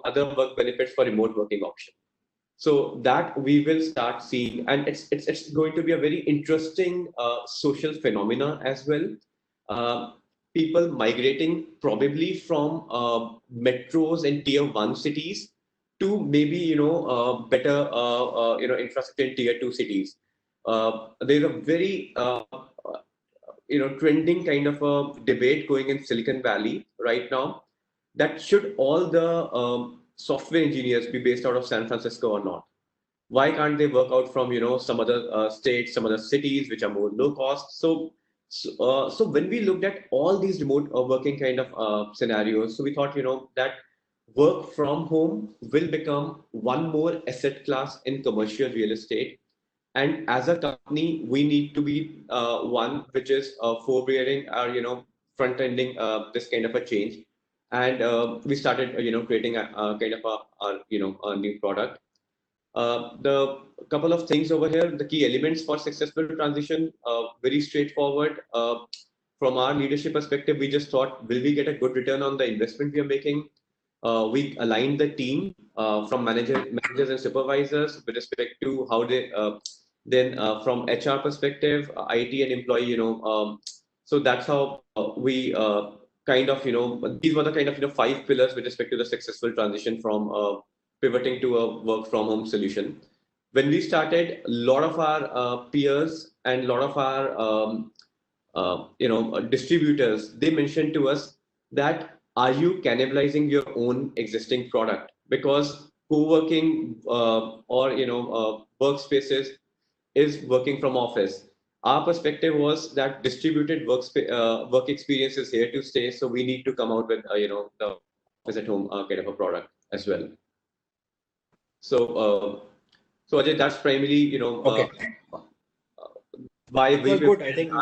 other work benefits for remote working option. So that we will start seeing, and it's going to be a very interesting social phenomena as well. Uh, People migrating probably from metros and tier 1 cities to maybe better infrastructure in tier 2 cities. There's a very trending kind of a debate going in Silicon Valley right now, that should all the software engineers be based out of San Francisco or not? Why can't they work out from some other states, some other cities which are more low cost? So when we looked at all these remote working kind of scenarios, so we thought that work from home will become one more asset class in commercial real estate. And as a company, we need to be one which is forbearing or front ending this kind of a change. And we started creating a kind of a new product. The couple of things over here, the key elements for successful transition, very straightforward. From our leadership perspective, we just thought, will we get a good return on the investment we are making? We aligned the team from managers and supervisors with respect to how they, then from HR perspective, IT and employee, so that's how we kind of, these were the kind of, 5 pillars with respect to the successful transition from pivoting to a work from home solution. When we started, a lot of our peers and a lot of our distributors, they mentioned to us that, are you cannibalizing your own existing product? Because co-working or workspaces is working from office. Our perspective was that distributed work experience is here to stay, so we need to come out with the office at home kind of a product as well. So, so Ajay, that's primarily Okay. why It we was good. I think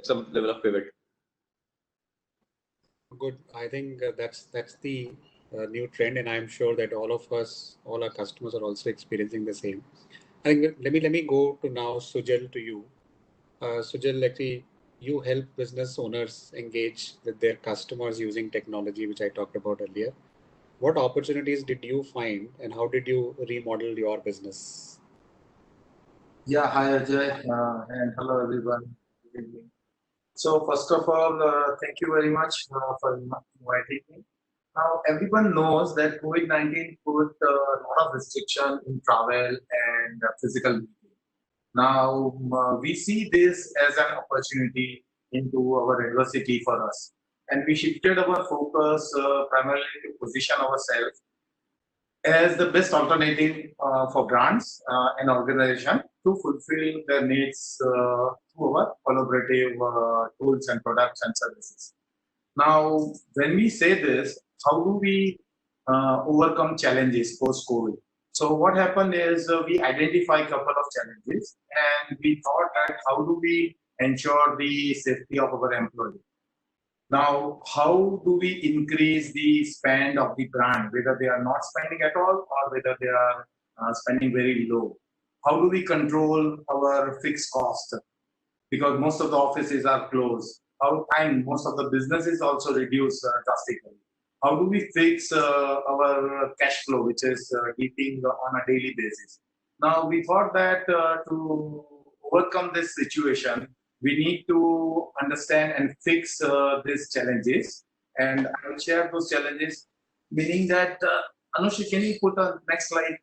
some level of pivot. good. I think that's the new trend, and I'm sure that all of us, all our customers, are also experiencing the same. I think let me go to now Sujal to you. Sujal, actually, you help business owners engage with their customers using technology, which I talked about earlier. What opportunities did you find, and how did you remodel your business? Yeah, hi Ajay, and hello everyone. Good evening. So first of all, thank you very much for inviting me. Now everyone knows that COVID-19 put a lot of restriction in travel and physical meeting. Now we see this as an opportunity into our adversity for us, and we shifted our focus primarily to position ourselves as the best alternative for brands and organization to fulfill their needs through our collaborative tools and products and services. Now, when we say this, how do we overcome challenges post-COVID? So what happened is we identify a couple of challenges and we thought that how do we ensure the safety of our employees? Now, how do we increase the spend of the brand, whether they are not spending at all or whether they are spending very low? How do we control our fixed cost? Because most of the offices are closed. And most of the businesses also reduce drastically. How do we fix our cash flow, which is eating on a daily basis? Now, we thought that to overcome this situation, we need to understand and fix these challenges. And I will share those challenges, meaning that, Anushi, can you put a next slide?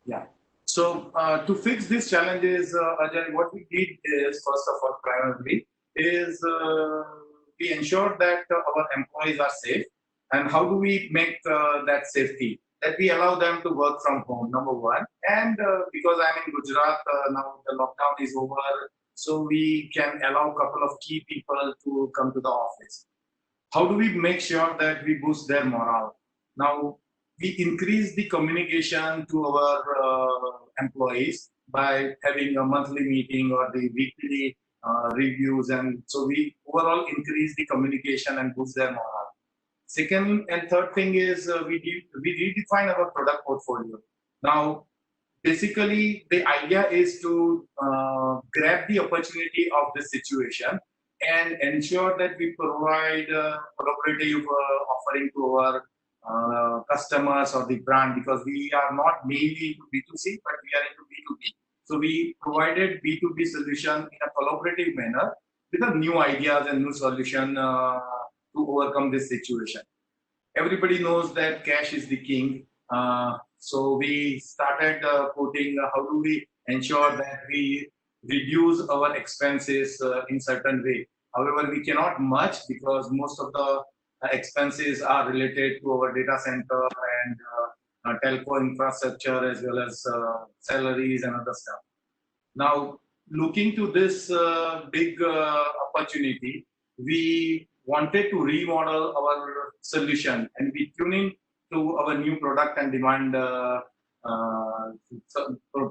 Yeah. So to fix these challenges, Ajay, what we did is, first of all, primarily, is we ensure that our employees are safe. And how do we make that safety? That we allow them to work from home, number one. And because I'm in Gujarat, now the lockdown is over, so we can allow a couple of key people to come to the office. How do we make sure that we boost their morale? Now, we increase the communication to our employees by having a monthly meeting or the weekly reviews, and so we overall increase the communication and boost their morale. Second and third thing is we redefine our product portfolio. Now, basically, the idea is to grab the opportunity of this situation and ensure that we provide collaborative offering to our customers or the brand, because we are not mainly into B2C, but we are into B2B. So we provided B2B solution in a collaborative manner with a new ideas and new solution to overcome this situation. Everybody knows that cash is the king. So we started putting how do we ensure that we reduce our expenses in certain way. However, we cannot much because most of the expenses are related to our data center and telco infrastructure as well as salaries and other stuff. Now, looking to this big opportunity, we wanted to remodel our solution and we tuning to our new product and demand,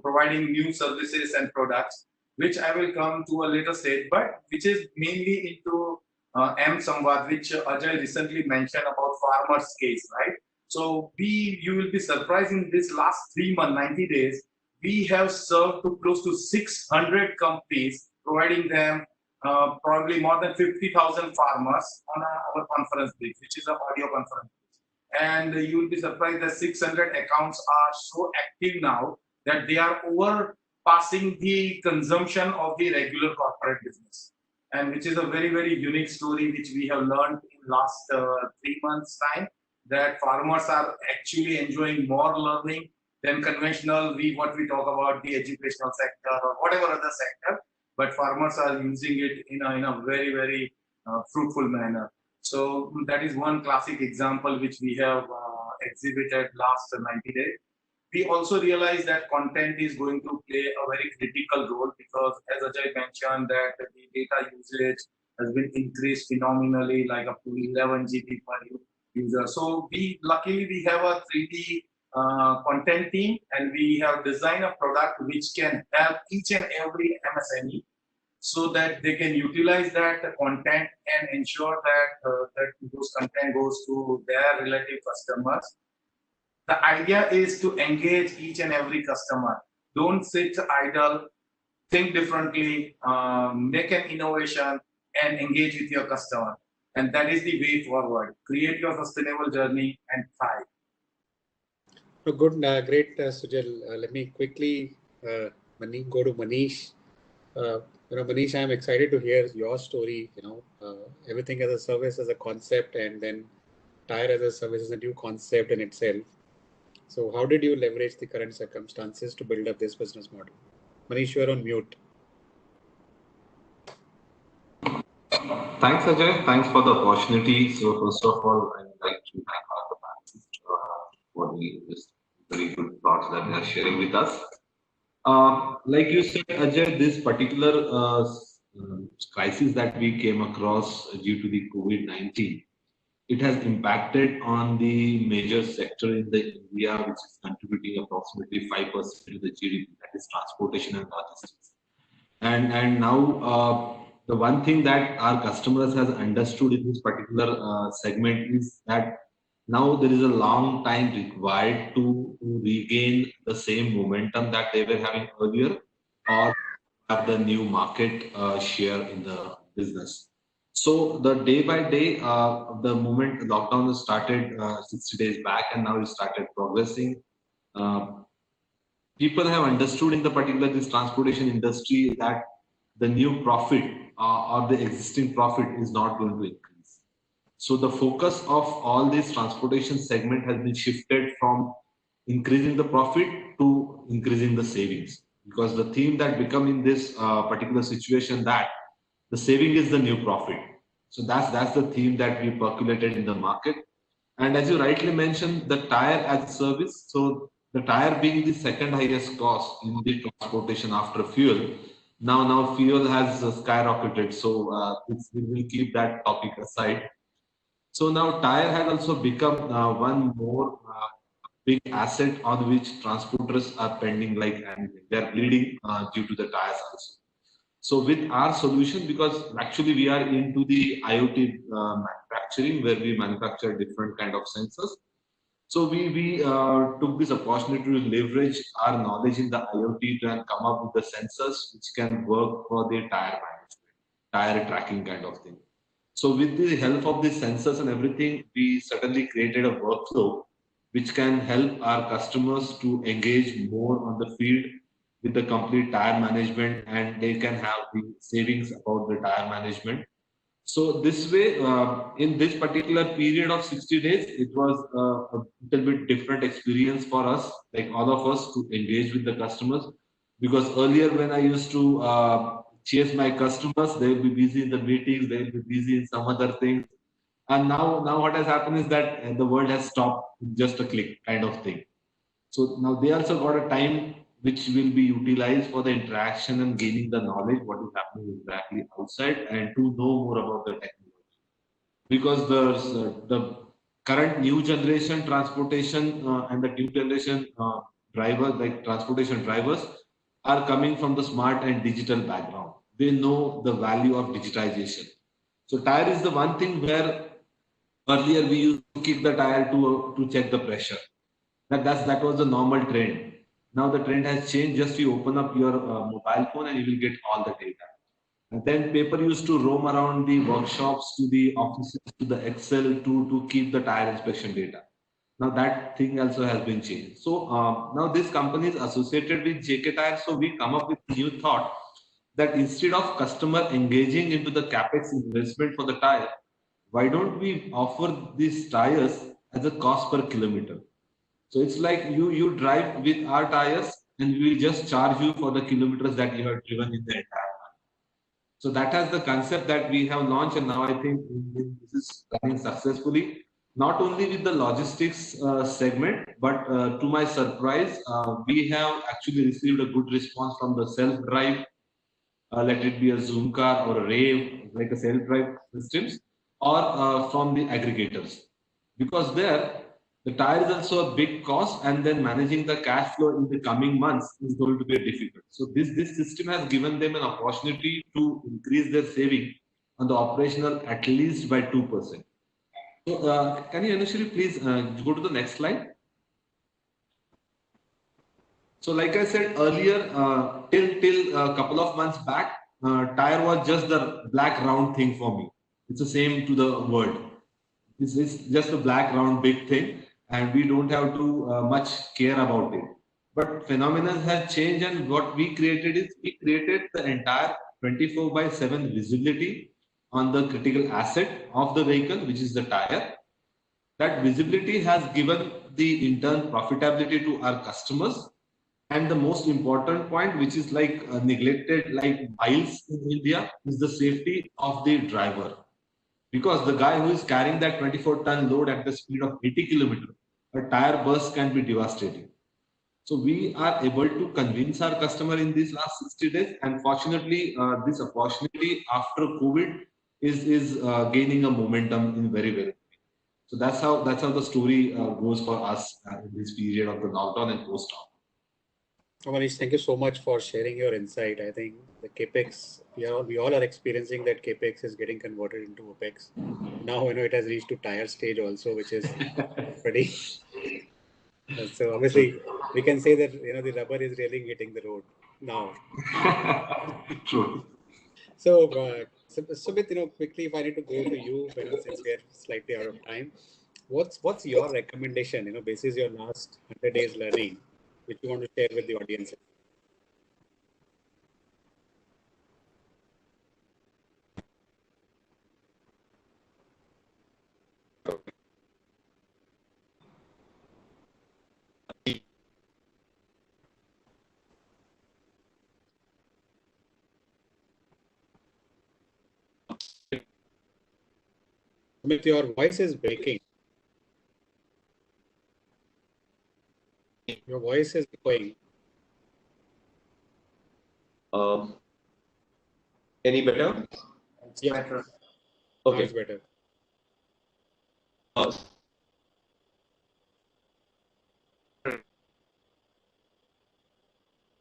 providing new services and products, which I will come to a later stage, but which is mainly into M Samvad, which Ajay recently mentioned about farmers' case, right? So you will be surprised in this last 3 months, 90 days, we have served to close to 600 companies, providing them probably more than 50,000 farmers on our conference bridge, which is an audio conference bridge. And you will be surprised that 600 accounts are so active now that they are overpassing the consumption of the regular corporate business. And which is a very, very unique story which we have learned in last 3 months' time, that farmers are actually enjoying more learning than conventional, what we talk about the educational sector or whatever other sector, but farmers are using it in a very, very fruitful manner. So that is one classic example which we have exhibited last 90 days. We also realize that content is going to play a very critical role because, as Ajay mentioned, that the data usage has been increased phenomenally, like up to 11 GB per user. So luckily we have a 3D content team, and we have designed a product which can help each and every MSME so that they can utilize that content and ensure that that those content goes to their relative customers The idea is to engage each and every customer. Don't sit idle, think differently, make an innovation, and engage with your customer. And that is the way forward. Create your sustainable journey and thrive. No, good, great, Sujal. Let me quickly go to Manish. Uh, Manish, I'm excited to hear your story. Everything as a service, as a concept, and then tire as a service is a new concept in itself. So, how did you leverage the current circumstances to build up this business model? Manish, you are on mute. Thanks, Ajay. Thanks for the opportunity. So, first of all, I would like to thank all the panelists for this very good thoughts that they are sharing with us. Like you said, Ajay, this particular crisis that we came across due to the COVID-19, it has impacted on the major sector in the India, which is contributing approximately 5% to the GDP, that is transportation and logistics. And now the one thing that our customers has understood in this particular segment is that now there is a long time required to regain the same momentum that they were having earlier, or have the new market share in the business. So the day by day, the moment lockdown started 60 days back, and now it started progressing. Uh, People have understood in the particular this transportation industry that the new profit or the existing profit is not going to increase. So the focus of all this transportation segment has been shifted from increasing the profit to increasing the savings, because the theme that become in this particular situation that the saving is the new profit. So that's the theme that we percolated in the market. And as you rightly mentioned, the tire as a service. So the tire being the second highest cost in the transportation after fuel. Now fuel has skyrocketed. So we will keep that topic aside. So now tire has also become one more big asset on which transporters are pending like anything. They're bleeding due to the tires also. So with our solution, because actually we are into the IoT manufacturing where we manufacture different kind of sensors. So we took this opportunity to leverage our knowledge in the IoT to and come up with the sensors which can work for the tire management, tire tracking kind of thing. So with the help of the sensors and everything, we suddenly created a workflow which can help our customers to engage more on the field with the complete tire management, and they can have the savings about the tire management. So this way, in this particular period of 60 days, it was a little bit different experience for us, like all of us, to engage with the customers. Because earlier, when I used to chase my customers, they will be busy in the meetings, they will be busy in some other things. And now what has happened is that the world has stopped with just a click kind of thing. So now they also got a time which will be utilized for the interaction and gaining the knowledge what is happening exactly outside and to know more about the technology. Because the current new generation transportation and the new generation drivers, like transportation drivers, are coming from the smart and digital background. They know the value of digitization. So tire is the one thing where earlier we used to kick the tire to check the pressure. That was the normal trend. Now the trend has changed. Just you open up your mobile phone and you will get all the data. And then paper used to roam around the workshops, to the offices, to the Excel to keep the tire inspection data. Now that thing also has been changed. So now this company is associated with JK Tire. So we come up with new thought that instead of customer engaging into the capex investment for the tire, why don't we offer these tires as a cost per kilometer? So it's like you drive with our tires and we will just charge you for the kilometers that you have driven in the entire month. So that has the concept that we have launched, and now I think this is running successfully. Not only with the logistics segment, but to my surprise, we have actually received a good response from the self-drive, let it be a Zoom car or a Rave, like a self-drive systems, or from the aggregators. Because there, the tire is also a big cost, and then managing the cash flow in the coming months is going to be difficult. So this system has given them an opportunity to increase their saving on the operational at least by 2%. So can you, Anushri, please go to the next slide? So like I said earlier, till a couple of months back, tire was just the black round thing for me. It's the same to the world. It's just a black round big thing, and we don't have to much care about it. But phenomenon has changed, and what we created is we created the entire 24/7 visibility on the critical asset of the vehicle, which is the tire. That visibility has given the internal profitability to our customers, and the most important point, which is like neglected like miles in India, is the safety of the driver. Because the guy who is carrying that 24-ton load at the speed of 80 kilometers, a tire burst can be devastating. So we are able to convince our customer in these last 60 days, and fortunately, this opportunity after COVID is gaining a momentum in very. So that's how the story goes for us in this period of the lockdown and post-lockdown. Manish, thank you so much for sharing your insight. I think the capex, we all are experiencing that capex is getting converted into opex. Now it has reached to tire stage also, which is pretty. So obviously, we can say that the rubber is really hitting the road now. True. So, Sumit, quickly, if I need to go to you, since we are slightly out of time, what's your recommendation? Basis your last 100 days learning, which you want to share with the audience. Sumit, your voice is breaking. Your voice is going. Any better? It's Yeah. better. Now Okay. it's better. Uh,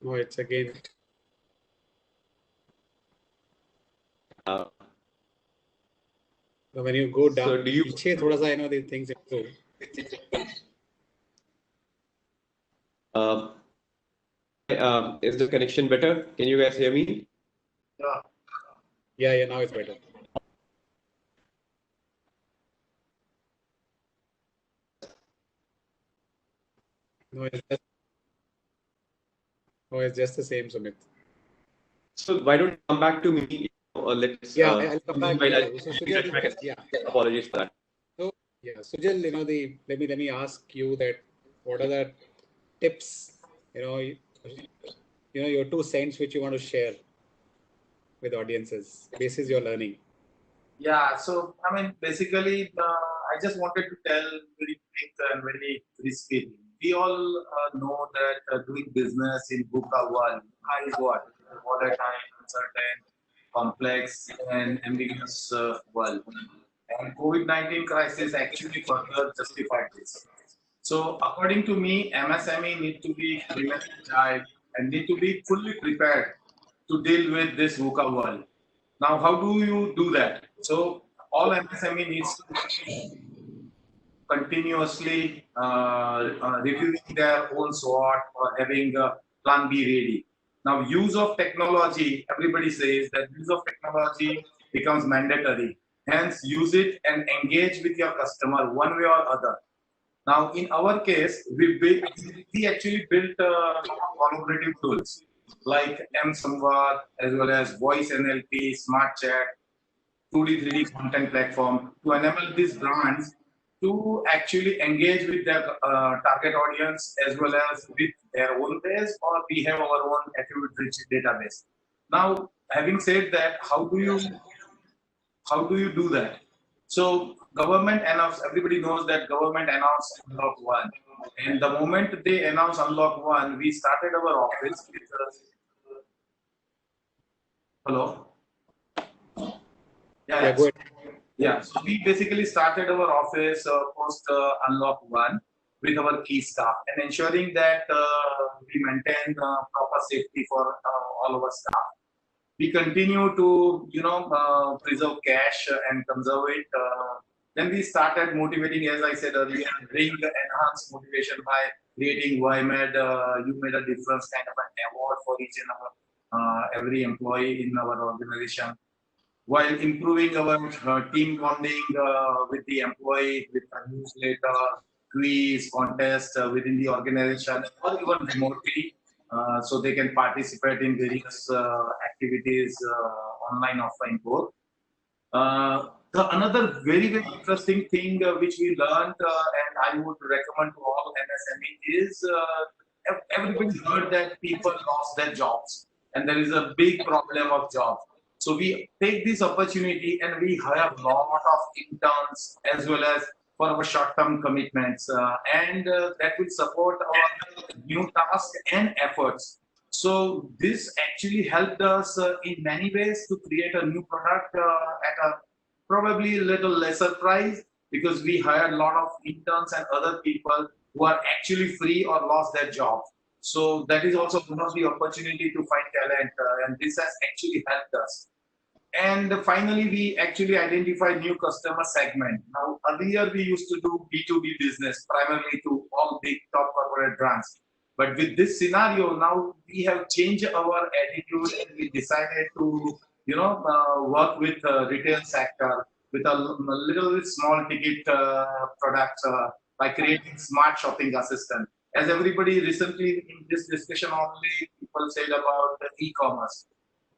No, it's again. uh, When you go down, so do you? पीछे थोड़ा सा the things improve. Uh, is the connection better? Can you guys hear me? Yeah. Yeah, now it's better. No, it's just the same, Sumit. So why don't you come back to me? Let's. Yeah, I'll come back to I'll you. So Sujal, yeah. apologies for that. So yeah, Sujal, let me ask you that what are the tips, your 2 cents which you want to share with audiences basis your learning. Yeah, so I mean, basically, I just wanted to tell very quick and very risky. We all know that doing business in VUCA world is what? A volatile, uncertain, complex, and ambiguous world. And COVID-19 crisis actually further justified this. So, according to me, MSME need to be remain agile and need to be fully prepared to deal with this VUCA world. Now, how do you do that? So, all MSME needs to continuously reviewing their own SWOT or having a plan B ready. Now, use of technology, everybody says that use of technology becomes mandatory. Hence, use it and engage with your customer one way or other. Now, in our case, we actually built collaborative tools like M-Samvad as well as Voice NLP, Smart Chat, 2D, 3D content platform to enable these brands to actually engage with their target audience as well as with their own base, or we have our own attribute-rich database. Now, having said that, how do you do that? So government announced, everybody knows that government announced unlock one. And the moment they announced unlock one, we started our office with hello. Yeah, go ahead. Yeah, so we basically started our office post unlock one with our key staff and ensuring that we maintain proper safety for all our staff. We continue to preserve cash and conserve it Then we started motivating, as I said earlier, bring the enhanced motivation by creating YMED, you made a difference kind of an award for each and every employee in our organization, while improving our team bonding with the employee, with a newsletter, quiz, contest within the organization, or even remotely, so they can participate in various activities, online, offline, both. Another very interesting thing which we learned, and I would recommend to all MSME is, everybody heard that people lost their jobs, and there is a big problem of jobs. So we take this opportunity and we hire a lot of interns as well as for our short-term commitments, and that will support our new task and efforts. So this actually helped us in many ways to create a new product at a probably a little lesser price, because we hired a lot of interns and other people who are actually free or lost their jobs. So that is also one of the opportunity to find talent, and this has actually helped us. And finally, we actually identified new customer segment. Now, earlier we used to do B2B business primarily to all big top corporate brands. But with this scenario, now we have changed our attitude and we decided to, work with retail sector with a little bit small ticket products by creating smart shopping assistant. As everybody recently in this discussion only, people said about the e-commerce.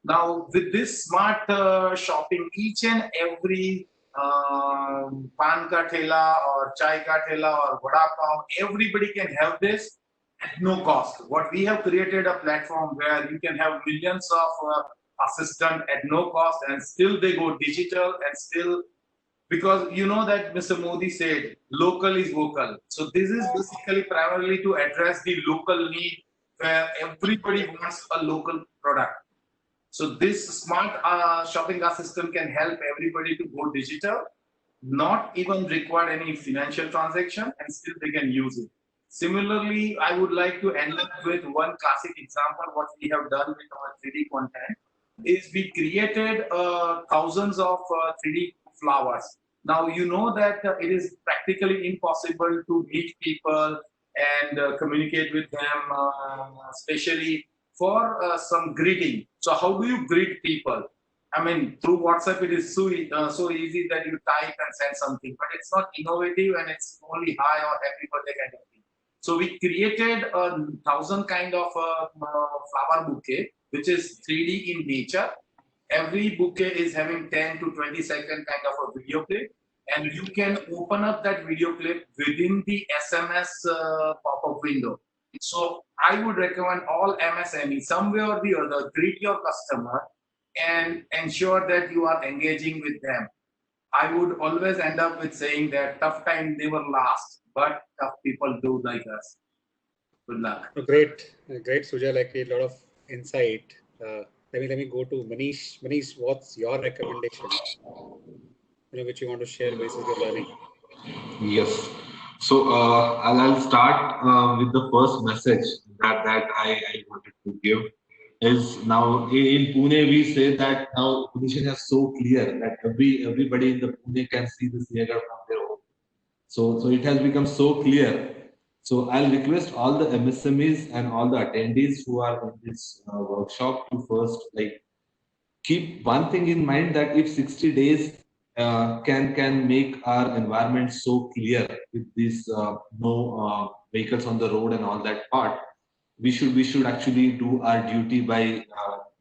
Now, with this smart shopping, each and every pan ka thela or chai ka thela or vada pav, everybody can have this at no cost. What we have created a platform where you can have millions of assistant at no cost, and still they go digital, and still, because you know that Mr. Modi said local is vocal. So this is basically primarily to address the local need where everybody wants a local product. So this smart shopping assistant can help everybody to go digital, not even require any financial transaction, and still they can use it. Similarly, I would like to end up with one classic example. What we have done with our 3D content is we created thousands of 3D flowers. Now, you know that it is practically impossible to meet people and communicate with them, especially for some greeting. So how do you greet people? I mean, through WhatsApp, it is so easy that you type and send something, but it's not innovative and it's only hi or happy birthday kind of thing. So we created a 1,000 kind of flower bouquet, which is 3D in nature. Every bouquet is having 10 to 20-second kind of a video clip, and you can open up that video clip within the SMS pop-up window. So I would recommend all MSME, somewhere or the other, greet your customer and ensure that you are engaging with them. I would always end up with saying that tough time never lasts, but tough people do like us. Good luck. Great, Suja. Like a lot of insight. Let me go to Manish. Manish, what's your recommendation? Which you want to share basis your learning. Yes. So I'll start with the first message that I wanted to give is now in Pune we say that now position is so clear that everybody in the Pune can see the theater from their home. So it has become so clear. So I'll request all the MSMEs and all the attendees who are in this workshop to first keep one thing in mind, that if 60 days can make our environment so clear with these no vehicles on the road and all that part, we should actually do our duty by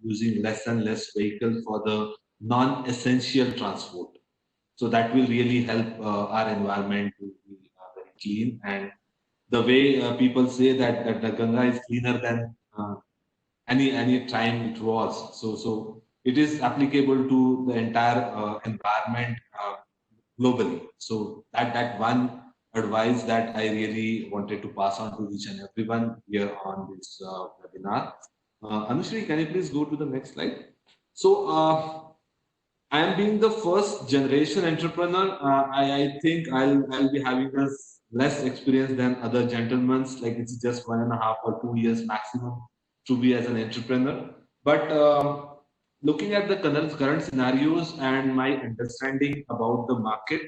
using less and less vehicle for the non-essential transport. So that will really help our environment to be very clean. And the way people say that the Ganga is cleaner than any time it was. So it is applicable to the entire environment globally. So that one advice that I really wanted to pass on to each and everyone here on this webinar. Anushri, can you please go to the next slide? So I am being the first generation entrepreneur. I think I'll be having less experience than other gentlemen. Like it's just 1.5 or 2 years maximum to be as an entrepreneur. But looking at the current scenarios and my understanding about the market,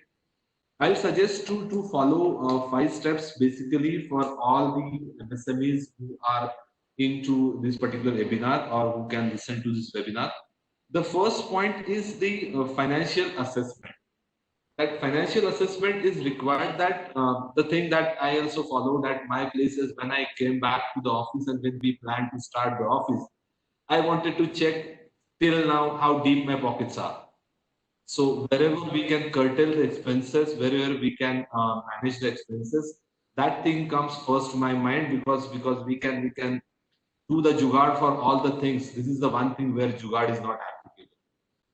I'll suggest to follow 5 steps basically for all the MSMEs who are into this particular webinar or who can listen to this webinar. The first point is the financial assessment. That financial assessment is required. That the thing that I also followed at my places when I came back to the office and when we planned to start the office, I wanted to check till now how deep my pockets are. So wherever we can curtail the expenses, wherever we can manage the expenses, that thing comes first to my mind, because we can do the jugaad for all the things. This is the one thing where jugaad is not applicable.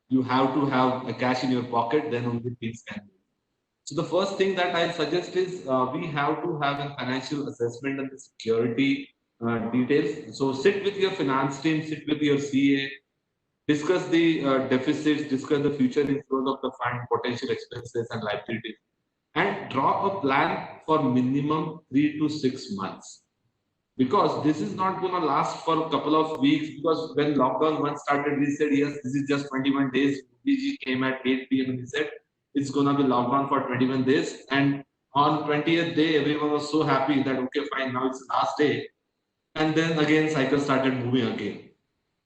You have to have a cash in your pocket, then only things can move. So the first thing that I suggest is we have to have a financial assessment and the security details. So sit with your finance team, sit with your CA, discuss the deficits, discuss the future inflows of the fund, potential expenses and liabilities, and draw a plan for minimum 3 to 6 months. Because this is not going to last for a couple of weeks. Because when lockdown once started, we said, yes, this is just 21 days. BG came at 8 p.m. and he said, it's going to be lockdown for 21 days. And on 20th day, everyone was so happy that, okay, fine, now it's the last day. And then again, cycle started moving again.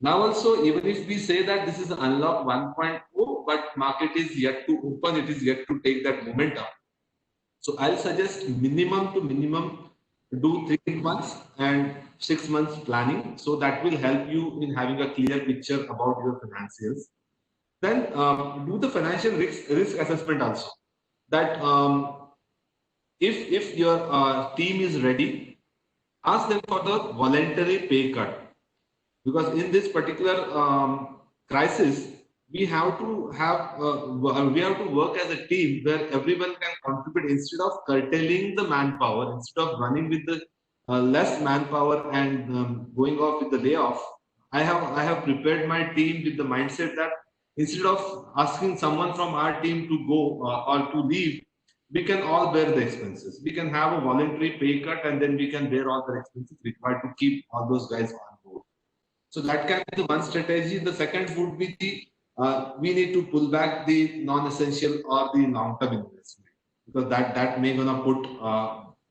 Now also, even if we say that this is unlock 1.0, but market is yet to open, it is yet to take that momentum. So I'll suggest minimum to minimum do 3 months and 6 months planning. So that will help you in having a clear picture about your financials. Then do the financial risk assessment also. That if your team is ready, ask them for the voluntary pay cut. Because in this particular crisis, we have to work as a team where everyone can contribute instead of curtailing the manpower, instead of running with the less manpower and going off with the layoff. I have prepared my team with the mindset that instead of asking someone from our team to go or to leave, we can all bear the expenses. We can have a voluntary pay cut, and then we can bear all the expenses required to keep all those guys on board. So that can be the one strategy. The second would be the we need to pull back the non-essential or the long-term investment, because that may gonna put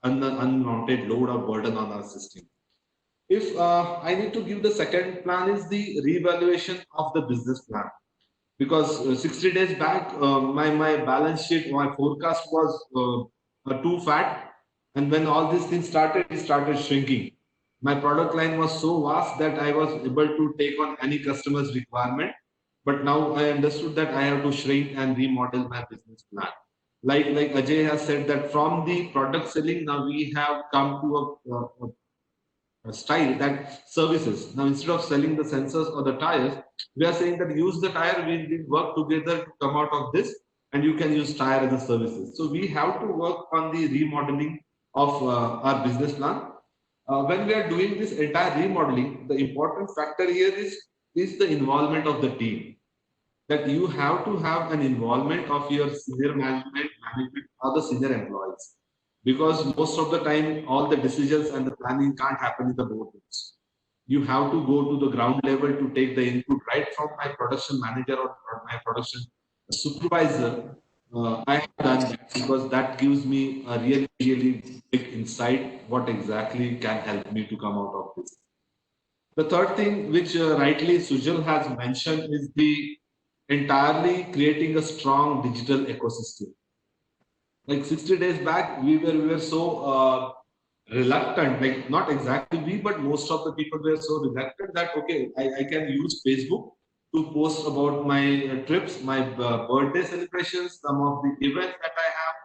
unwanted load or burden on our system. If I need to give the second plan is the reevaluation of the business plan, because 60 days back my balance sheet, my forecast was too fat, and when all these things started, it started shrinking. My product line was so vast that I was able to take on any customer's requirement, but now I understood that I have to shrink and remodel my business plan. Like Ajay has said, that from the product selling, now we have come to a style that services. Now, instead of selling the sensors or the tires, we are saying that use the tire, we work together to come out of this, and you can use tire as a services. So we have to work on the remodeling of our business plan. When we are doing this entire remodeling, the important factor here is the involvement of the team. That you have to have an involvement of your senior management or the senior employees, because most of the time all the decisions and the planning can't happen in the boardrooms. You have to go to the ground level to take the input right from my production manager or my production supervisor. I have done that because that gives me a really big insight what exactly can help me to come out of this. The third thing, which rightly Sujal has mentioned, is the entirely creating a strong digital ecosystem. Like 60 days back, we were so reluctant, like not exactly we, but most of the people were so reluctant that, okay, I can use Facebook to post about my trips, my birthday celebrations, some of the events that I have.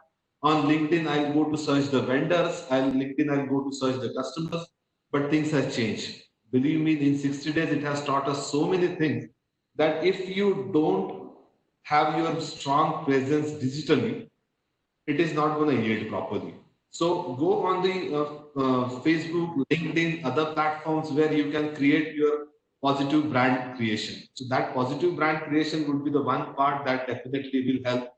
On LinkedIn, I'll go to search the vendors. I'll go to search the customers. But things have changed. Believe me, in 60 days, it has taught us so many things that if you don't have your strong presence digitally, it is not going to yield properly. So go on the Facebook, LinkedIn, other platforms where you can create your positive brand creation. So that positive brand creation would be the one part that definitely will help.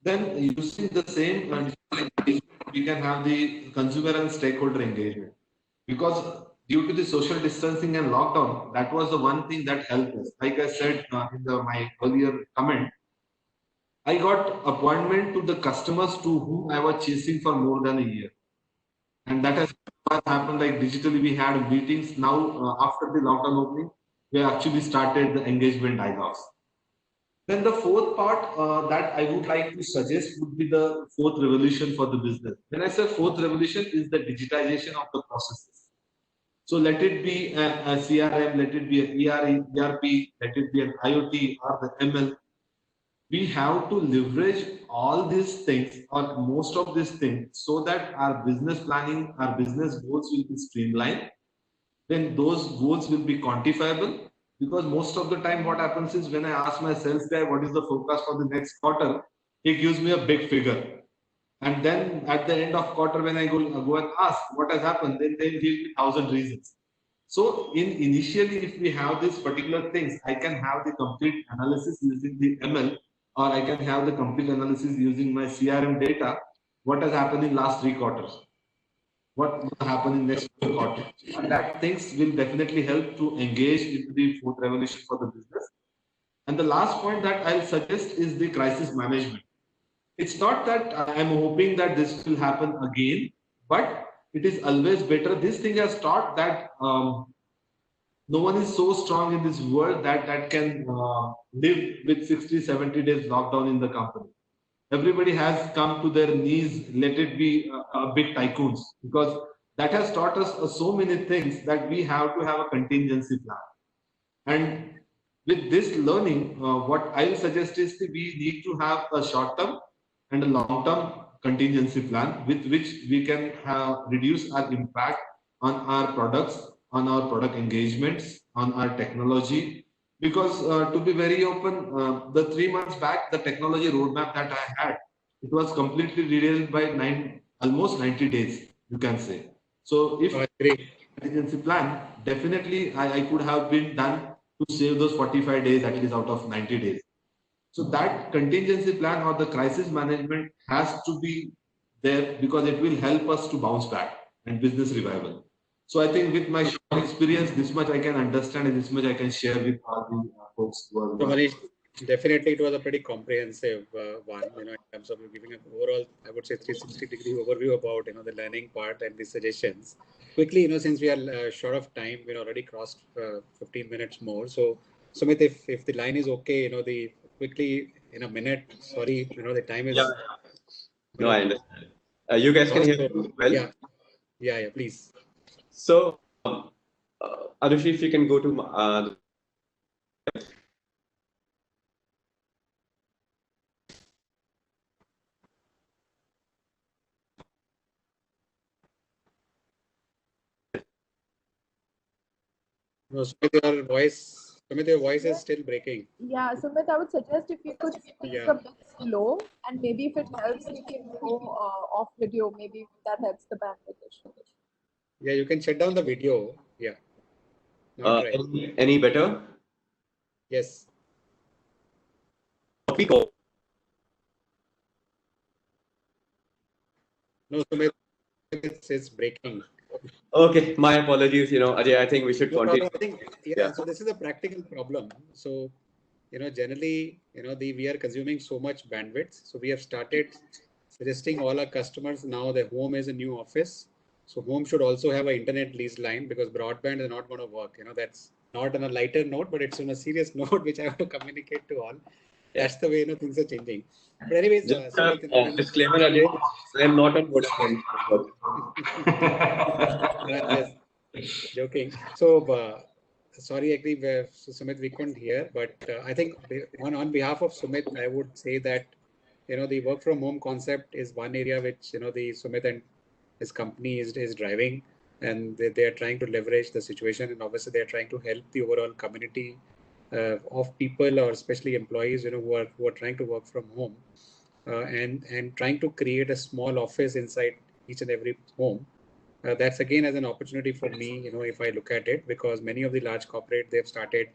Then using the same digital engagement, we can have the consumer and stakeholder engagement. Because due to the social distancing and lockdown, that was the one thing that helped us. Like I said in my earlier comment, I got appointment to the customers to whom I was chasing for more than a year. And that has happened like digitally. We had meetings now after the lockdown opening. We actually started the engagement dialogues. Then the fourth part that I would like to suggest would be the fourth revolution for the business. When I say fourth revolution, is the digitization of the processes. So let it be a CRM, let it be a ERP, let it be an IoT or the ML. We have to leverage all these things or most of these things so that our business planning, our business goals will be streamlined. Then those goals will be quantifiable, because most of the time what happens is when I ask my sales guy what is the forecast for the next quarter, he gives me a big figure. And then at the end of quarter, when I go and ask what has happened, then they give me 1,000 reasons. So initially, if we have these particular things, I can have the complete analysis using the ML, or I can have the complete analysis using my CRM data. What has happened in last 3 quarters? What will happen in next quarter? And that things will definitely help to engage into the fourth revolution for the business. And the last point that I'll suggest is the crisis management. It's not that I'm hoping that this will happen again, but it is always better. This thing has taught that no one is so strong in this world that can live with 60, 70 days lockdown in the company. Everybody has come to their knees, let it be big tycoons, because that has taught us so many things that we have to have a contingency plan. And with this learning, what I'll suggest is that we need to have a short-term and a long-term contingency plan with which we can reduce our impact on our products, on our product engagements, on our technology. Because to be very open, the 3 months back, the technology roadmap that I had, it was completely derailed by almost 90 days, you can say. So if contingency plan, definitely I could have been done to save those 45 days at least out of 90 days. So that contingency plan or the crisis management has to be there, because it will help us to bounce back and business revival. So I think with my short experience, this much I can understand and this much I can share with all the folks who are. So Manish, definitely it was a pretty comprehensive one, in terms of giving an overall, I would say 360-degree overview about, the learning part and the suggestions. Quickly, since we are short of time, we already crossed 15 minutes more. So Sumit, if the line is okay, the quickly in a minute, sorry, the time is. Yeah. No, I understand. You guys can hear me well? Yeah, please. So, Anushi, if you can go to No, Sumit, your voice is still breaking. Yeah, Sumit, I would suggest if you could speak a bit slow, and maybe if it helps, we can go off video. Maybe that helps the bandwidth issue. Yeah, you can shut down the video. Yeah. Not right. any better? Yes. We go. No, Sumit, it's breaking. Okay, my apologies. Ajay, I think we should continue. I think, so this is a practical problem. So, generally, we are consuming so much bandwidth. So we have started suggesting all our customers now that home is a new office. So home should also have an internet lease line, because broadband is not going to work. That's not on a lighter note, but it's on a serious note, which I have to communicate to all. That's the way, things are changing. But anyways, disclaimer, Ajay, I am not on Vodafone. Just joking. So, sorry, actually, Sumit, we couldn't hear, but I think on behalf of Sumit, I would say that, the work from home concept is one area which, the Sumit and his company is driving, and they are trying to leverage the situation, and obviously they are trying to help the overall community of people, or especially employees, who are trying to work from home, and trying to create a small office inside each and every home. That's again as an opportunity for me, if I look at it, because many of the large corporate, they've started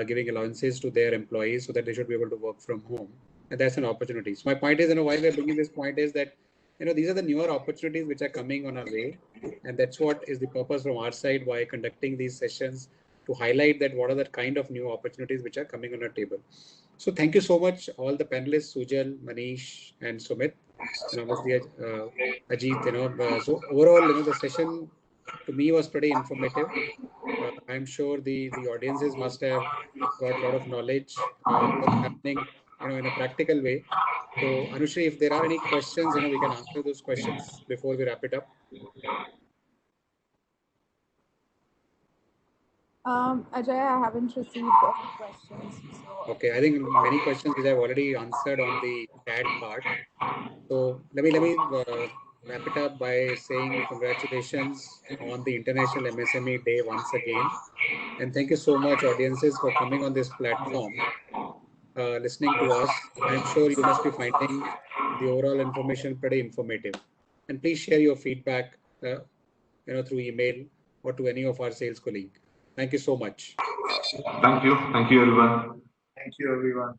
giving allowances to their employees so that they should be able to work from home. And that's an opportunity. So my point is, why we're bringing this point is that, these are the newer opportunities which are coming on our way. And that's what is the purpose from our side, why conducting these sessions, to highlight that what are the kind of new opportunities which are coming on our table. So thank you so much, all the panelists, Sujal, Manish, and Sumit, and obviously Ajit. So overall, the session to me was pretty informative. I'm sure the audiences must have got a lot of knowledge what's happening, in a practical way. So Anushri, if there are any questions, we can answer those questions before we wrap it up. Ajay, I haven't received any questions. So Okay, I think many questions which I've already answered on the chat part. So let me wrap it up by saying congratulations on the International MSME Day once again, and thank you so much, audiences, for coming on this platform, listening to us. I'm sure you must be finding the overall information pretty informative, and please share your feedback, through email or to any of our sales colleagues. Thank you so much. Thank you. Thank you, everyone. Thank you, everyone.